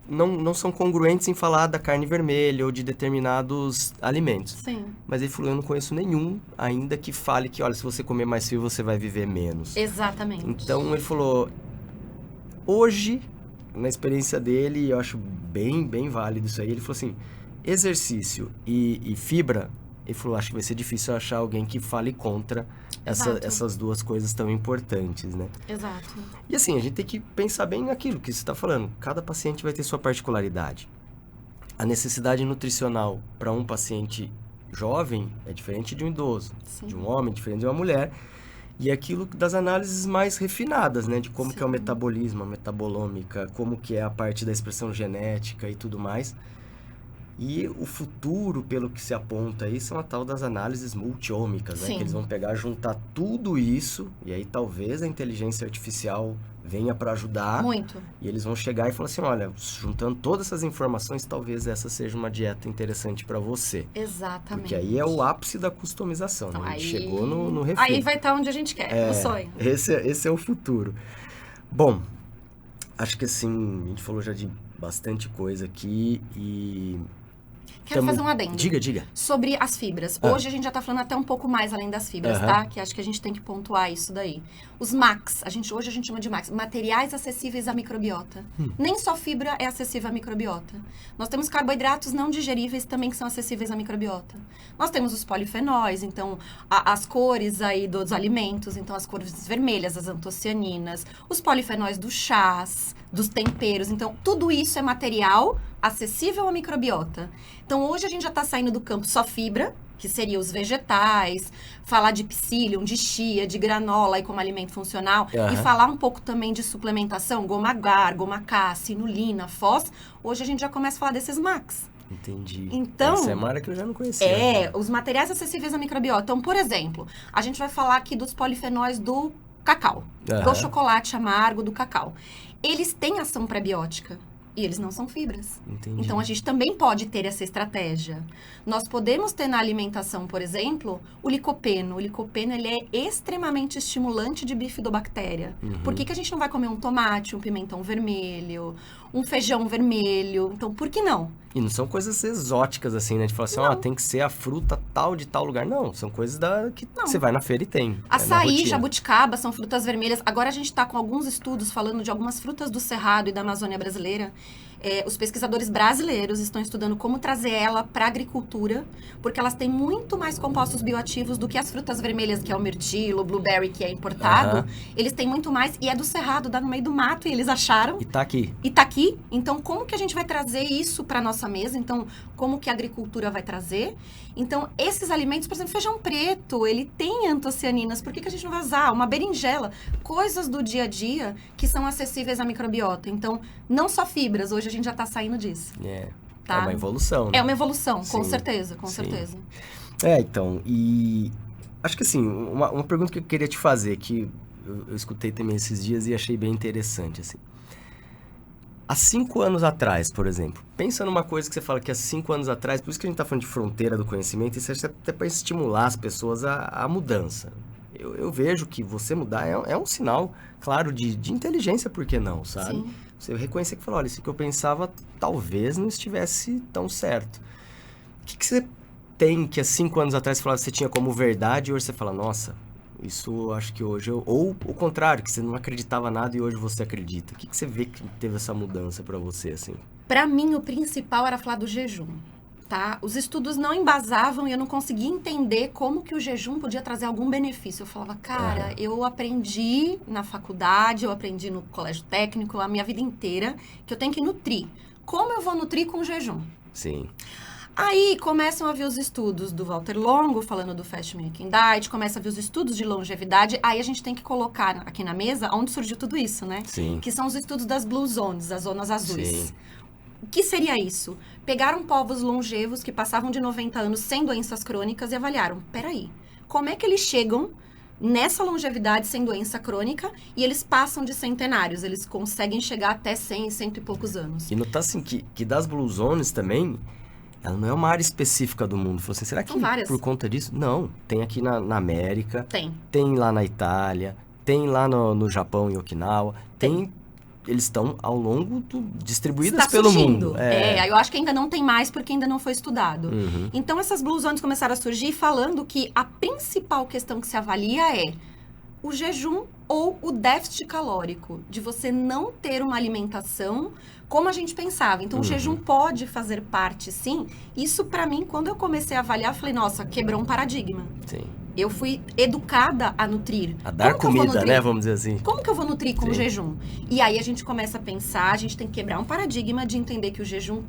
não são congruentes em falar da carne vermelha ou de determinados alimentos. Sim. Mas ele falou, eu não conheço nenhum ainda que fale que, olha, se você comer mais fibra, você vai viver menos. Exatamente. Então, ele falou, hoje, na experiência dele, eu acho bem, bem válido isso aí, ele falou assim, exercício e fibra, ele falou, acho que vai ser difícil achar alguém que fale contra essas duas coisas tão importantes, né? Exato. E assim, a gente tem que pensar bem naquilo que você está falando. Cada paciente vai ter sua particularidade. A necessidade nutricional para um paciente jovem é diferente de um idoso, Sim. de um homem, diferente de uma mulher. E aquilo das análises mais refinadas, né? De como que é o metabolismo, a metabolômica, como que é a parte da expressão genética e tudo mais. E o futuro, pelo que se aponta aí, são a tal das análises multiômicas, né? Sim. Que eles vão pegar, juntar tudo isso, e aí talvez a inteligência artificial venha para ajudar. Muito. E eles vão chegar e falar assim, olha, juntando todas essas informações, talvez essa seja uma dieta interessante para você. Exatamente. Porque aí é o ápice da customização, Então, né? A gente aí... chegou no refino. Aí vai estar onde a gente quer, no sonho. Esse é o futuro. Bom, acho que assim, a gente falou já de bastante coisa aqui e... Quero fazer um adendo. Diga. Sobre as fibras. Hoje a gente já tá falando até um pouco mais além das fibras, tá? Que acho que a gente tem que pontuar isso daí. Os MACs, hoje a gente chama de MACs, materiais acessíveis à microbiota. Nem só fibra é acessível à microbiota. Nós temos carboidratos não digeríveis também que são acessíveis à microbiota. Nós temos os polifenóis, então as cores aí dos alimentos, então as cores vermelhas, as antocianinas, os polifenóis dos chás, dos temperos. Então, tudo isso é material acessível à microbiota. Então, hoje a gente já está saindo do campo só fibra, que seria os vegetais, falar de psyllium, de chia, de granola aí como alimento funcional, e falar um pouco também de suplementação, goma agar, goma K, sinulina, fós. Hoje a gente já começa a falar desses MACs. Entendi. Então, essa é uma área que eu já não conhecia. Os materiais acessíveis à microbiota. Então, por exemplo, a gente vai falar aqui dos polifenóis do cacau, do chocolate amargo, do cacau. Eles têm ação prebiótica. E eles não são fibras. Entendi. Então, a gente também pode ter essa estratégia. Nós podemos ter na alimentação, por exemplo, o licopeno. O licopeno, ele é extremamente estimulante de bifidobactéria. Por que a gente não vai comer um tomate, um pimentão vermelho, um feijão vermelho? Então, por que não? E não são coisas exóticas, assim, né? De falar assim, tem que ser a fruta tal de tal lugar. Não, são coisas que você vai na feira e tem. Açaí, jabuticaba são frutas vermelhas. Agora a gente está com alguns estudos falando de algumas frutas do Cerrado e da Amazônia brasileira. Os pesquisadores brasileiros estão estudando como trazer ela para a agricultura, porque elas têm muito mais compostos bioativos do que as frutas vermelhas, que é o mirtilo, o blueberry, que é importado. Eles têm muito mais, e é do Cerrado, dá no meio do mato, e eles acharam. E tá aqui. Então, como que a gente vai trazer isso para nossa mesa? Então, como que a agricultura vai trazer? Então, esses alimentos, por exemplo, feijão preto, ele tem antocianinas. Por que a gente não vai usar? Uma berinjela. Coisas do dia a dia que são acessíveis à microbiota. Então, não só fibras. Hoje a gente já está saindo disso. Tá? É uma evolução, né? É uma evolução, com Sim. certeza. Então, e acho que assim, uma pergunta que eu queria te fazer, que eu escutei também esses dias e achei bem interessante, assim. Há 5 anos atrás, por exemplo, pensa numa coisa que você fala que há 5 anos atrás, por isso que a gente está falando de fronteira do conhecimento, isso é até para estimular as pessoas à mudança. Eu vejo que você mudar é um sinal, claro, de inteligência, por que não, sabe? Sim. Você reconhecer que, olha, isso que eu pensava talvez não estivesse tão certo. O que você tem que há 5 anos atrás você falava que você tinha como verdade e hoje você fala, nossa, isso eu acho que hoje... Ou o contrário, que você não acreditava nada e hoje você acredita. O que você vê que teve essa mudança para você, assim? Para mim, o principal era falar do jejum. Tá? Os estudos não embasavam e eu não conseguia entender como que o jejum podia trazer algum benefício. Eu falava, cara, eu aprendi na faculdade, eu aprendi no colégio técnico, a minha vida inteira, que eu tenho que nutrir. Como eu vou nutrir com jejum? Sim. Aí começam a vir os estudos do Walter Longo, falando do Fast Making Diet, começa a vir os estudos de longevidade, aí a gente tem que colocar aqui na mesa onde surgiu tudo isso, né? Sim. Que são os estudos das Blue Zones, as zonas azuis. Sim. O que seria isso? Pegaram povos longevos que passavam de 90 anos sem doenças crônicas e avaliaram, peraí, como é que eles chegam nessa longevidade sem doença crônica e eles passam de centenários, eles conseguem chegar até 100, 100 e poucos anos. E notar assim que das Blue Zones também, ela não é uma área específica do mundo. Assim, será que por conta disso? Não, tem aqui na América, tem lá na Itália, tem lá no Japão, em Okinawa, tem eles estão ao longo distribuídas Está pelo surgindo. mundo. Eu acho que ainda não tem mais porque ainda não foi estudado. Uhum. Então, essas Blue Zones começaram a surgir falando que a principal questão que se avalia é o jejum ou o déficit calórico, de você não ter uma alimentação como a gente pensava. Então, o jejum pode fazer parte, sim. Isso, para mim, quando eu comecei a avaliar, eu falei, nossa, quebrou um paradigma. Sim. Eu fui educada a nutrir. A dar comida, né? Vamos dizer assim. Como que eu vou nutrir com o jejum? E aí a gente começa a pensar, a gente tem que quebrar um paradigma de entender que o jejum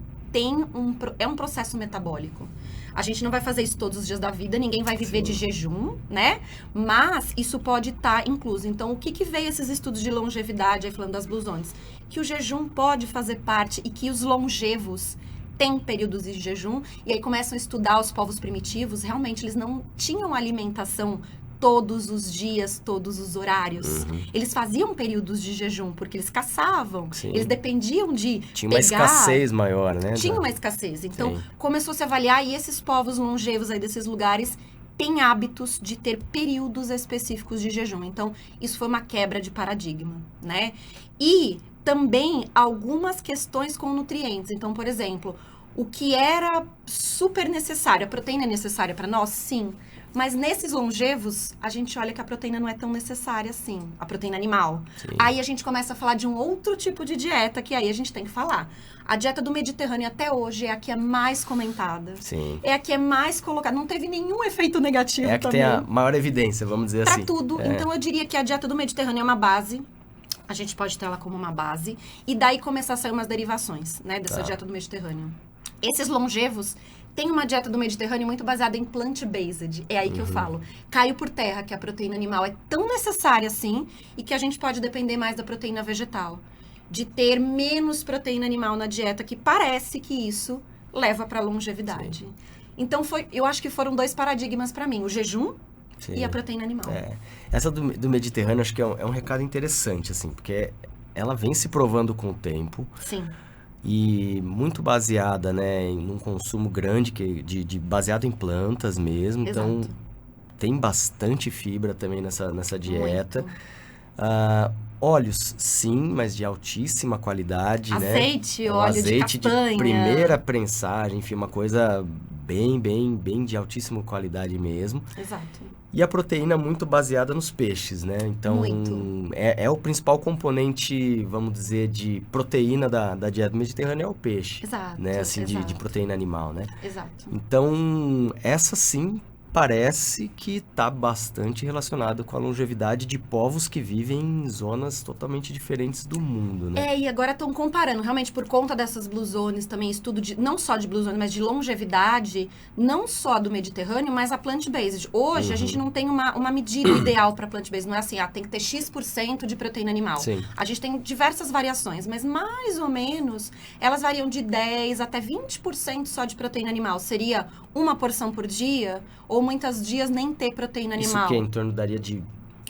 é um processo metabólico. A gente não vai fazer isso todos os dias da vida, ninguém vai viver de jejum, né? Mas isso pode estar incluso. Então, o que veio esses estudos de longevidade, aí falando das Blue Zones? Que o jejum pode fazer parte e que os longevos têm períodos de jejum, e aí começam a estudar os povos primitivos, realmente eles não tinham alimentação todos os dias, todos os horários. Eles faziam períodos de jejum, porque eles caçavam, eles dependiam de Tinha uma escassez maior, né? Tinha uma escassez. Então, começou a se avaliar, e esses povos longevos aí desses lugares têm hábitos de ter períodos específicos de jejum. Então, isso foi uma quebra de paradigma, né? E também algumas questões com nutrientes. Então, por exemplo, o que era super necessário, a proteína é necessária para nós? Sim. Mas nesses longevos, a gente olha que a proteína não é tão necessária assim, a proteína animal. Sim. Aí a gente começa a falar de um outro tipo de dieta, que aí a gente tem que falar. A dieta do Mediterrâneo até hoje é a que é mais comentada. Sim. É a que é mais colocada. Não teve nenhum efeito negativo também. É a que tem a maior evidência, vamos dizer assim. Pra tudo. Então eu diria que a dieta do Mediterrâneo é uma base. A gente pode ter ela como uma base. E daí começar a sair umas derivações, né, dessa dieta do Mediterrâneo. Esses longevos têm uma dieta do Mediterrâneo muito baseada em plant-based. É aí que eu falo. Caiu por terra que a proteína animal é tão necessária assim e que a gente pode depender mais da proteína vegetal. De ter menos proteína animal na dieta, que parece que isso leva para longevidade. Sim. Então, eu acho que foram dois paradigmas para mim. O jejum e a proteína animal. Essa do Mediterrâneo, acho que é um recado interessante, assim, porque ela vem se provando com o tempo. Sim. E muito baseada, né, num consumo grande, baseado em plantas mesmo. Exato. Então, tem bastante fibra também nessa dieta. Óleos, sim, mas de altíssima qualidade, azeite, né? óleo de castanha. De primeira prensagem, enfim, uma coisa bem de altíssima qualidade mesmo. Exato. E a proteína muito baseada nos peixes, né? Então, é o principal componente, vamos dizer, de proteína da dieta mediterrânea é o peixe. Exato. Né? Assim, de proteína animal, né? Exato. Então, essa sim parece que está bastante relacionado com a longevidade de povos que vivem em zonas totalmente diferentes do mundo, né? E agora estão comparando, realmente, por conta dessas Blue Zones, também estudo não só de Blue Zones, mas de longevidade, não só do Mediterrâneo, mas a plant-based. Hoje, a gente não tem uma medida ideal para plant-based, não é assim, tem que ter X% de proteína animal. Sim. A gente tem diversas variações, mas mais ou menos, elas variam de 10% até 20% só de proteína animal. Seria uma porção por dia, ou muitos dias nem ter proteína animal. Isso que em torno daria de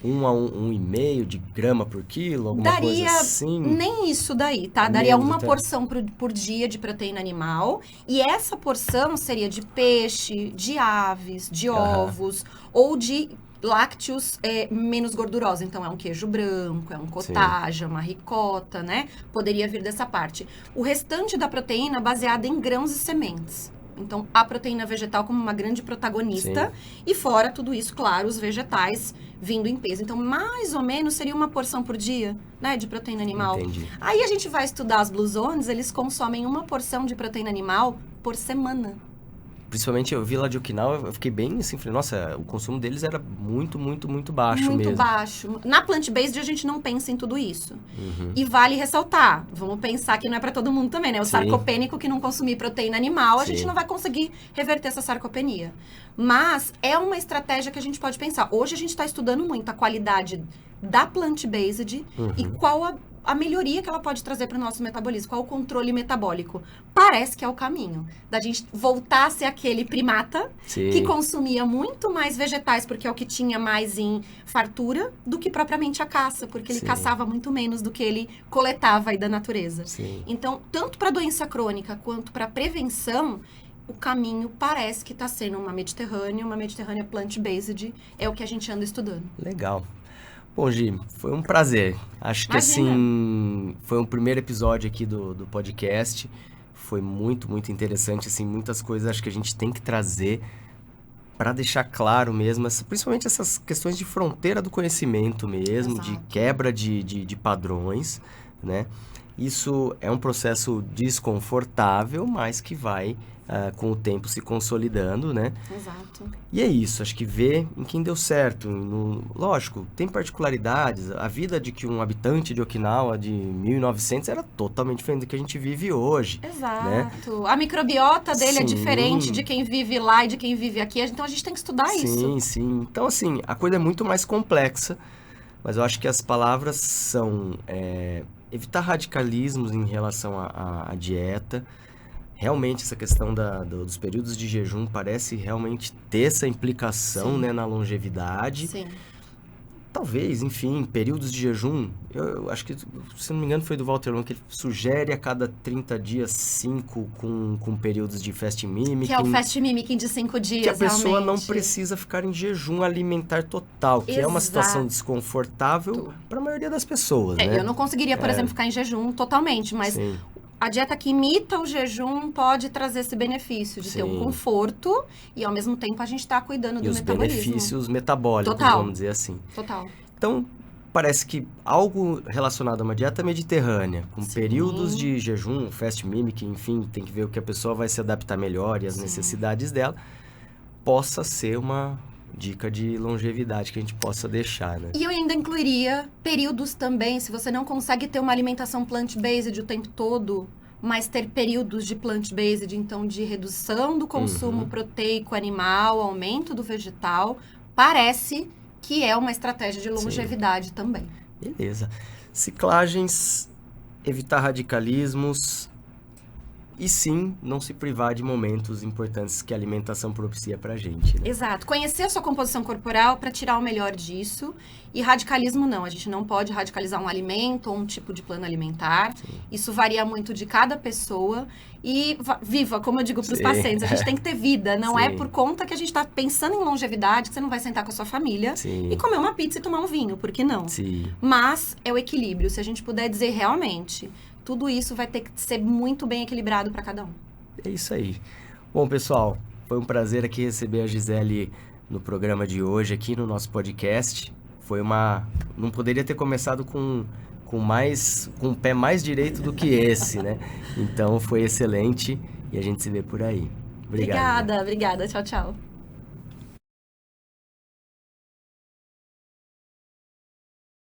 1 a 1,5 de grama por quilo, alguma coisa assim? Nem isso daí, tá? Daria uma porção por dia de proteína animal, e essa porção seria de peixe, de aves, de ovos, ou de lácteos menos gordurosos. Então, é um queijo branco, é um cottage, é uma ricota, né? Poderia vir dessa parte. O restante da proteína baseada em grãos e sementes. Então, a proteína vegetal como uma grande protagonista. Sim. E fora tudo isso, claro, os vegetais vindo em peso. Então, mais ou menos, seria uma porção por dia, né, de proteína animal. Entendi. Aí a gente vai estudar as Blue Zones, eles consomem uma porção de proteína animal por semana. Principalmente, eu vi lá de Okinawa, eu fiquei bem assim, falei, nossa, o consumo deles era muito baixo mesmo. Muito baixo. Na plant-based, a gente não pensa em tudo isso. E vale ressaltar, vamos pensar que não é para todo mundo também, né? O sarcopênico que não consumir proteína animal, a gente não vai conseguir reverter essa sarcopenia. Mas é uma estratégia que a gente pode pensar. Hoje a gente está estudando muito a qualidade da plant-based e qual a melhoria que ela pode trazer para o nosso metabolismo, qual o controle metabólico. Parece que é o caminho da gente voltar a ser aquele primata que consumia muito mais vegetais, porque é o que tinha mais em fartura, do que propriamente a caça, porque ele caçava muito menos do que ele coletava aí da natureza. Então, tanto para doença crônica quanto para prevenção, o caminho parece que está sendo uma Mediterrânea plant-based, é o que a gente anda estudando. Legal. Bom, Gi, foi um prazer. Acho que, Imagina. assim, foi um primeiro episódio aqui do podcast. Foi muito, muito interessante, assim, muitas coisas acho que a gente tem que trazer para deixar claro mesmo, principalmente essas questões de fronteira do conhecimento mesmo, de Exato. quebra de padrões, né? Isso é um processo desconfortável, mas que vai, com o tempo, se consolidando, né? Exato. E é isso, acho que ver em quem deu certo. Lógico, tem particularidades. A vida de que um habitante de Okinawa de 1900 era totalmente diferente do que a gente vive hoje, né? Exato. A microbiota dele é diferente de Sim, quem vive lá e de quem vive aqui. Então a gente tem que estudar isso. sim, sim. Então, assim, a coisa é muito mais complexa, mas eu acho que as palavras são evitar radicalismos em relação à dieta. Realmente, essa questão dos períodos de jejum parece realmente ter essa implicação, Sim. né, na longevidade. Sim. Talvez, enfim, períodos de jejum. Eu acho que, se não me engano, foi do Walter Long que ele sugere a cada 30 dias 5 com períodos de fast mimicking. Que é o fast mimicking de 5 dias, Que a pessoa não realmente. precisa ficar em jejum alimentar total, que é uma situação Exato. desconfortável para a maioria das pessoas, né? Eu não conseguiria, por exemplo, ficar em jejum totalmente, mas Sim, a dieta que imita o jejum pode trazer esse benefício de ter um Sim. conforto e, ao mesmo tempo, a gente está cuidando e do os metabolismo. benefícios metabólicos, Total. vamos dizer assim. Total. Então, parece que algo relacionado a uma dieta mediterrânea, com Sim. períodos de jejum, fast mimicking, enfim, tem que ver o que a pessoa vai se adaptar melhor e as Sim. necessidades dela, possa ser uma dica de longevidade que a gente possa deixar, né? E eu ainda incluiria períodos também, se você não consegue ter uma alimentação plant-based o tempo todo, mas ter períodos de plant-based, então de redução do consumo proteico animal, aumento do vegetal, parece que é uma estratégia de longevidade também. Beleza. Ciclagens, evitar radicalismos e sim, não se privar de momentos importantes que a alimentação propicia pra gente, né? Exato. Conhecer a sua composição corporal para tirar o melhor disso. E radicalismo não. A gente não pode radicalizar um alimento ou um tipo de plano alimentar. Sim. Isso varia muito de cada pessoa. E viva, como eu digo para os Sim. pacientes, a gente tem que ter vida. Não é Sim. por conta que a gente está pensando em longevidade que você não vai sentar com a sua família Sim. e comer uma pizza e tomar um vinho. Por que não? Sim. Mas é o equilíbrio. Se a gente puder dizer realmente, tudo isso vai ter que ser muito bem equilibrado para cada um. É isso aí. Bom, pessoal, foi um prazer aqui receber a Gisele no programa de hoje, aqui no nosso podcast. Não poderia ter começado com um pé mais direito do que esse, né? Então foi excelente e a gente se vê por aí. Obrigado. Obrigada. Tchau, tchau.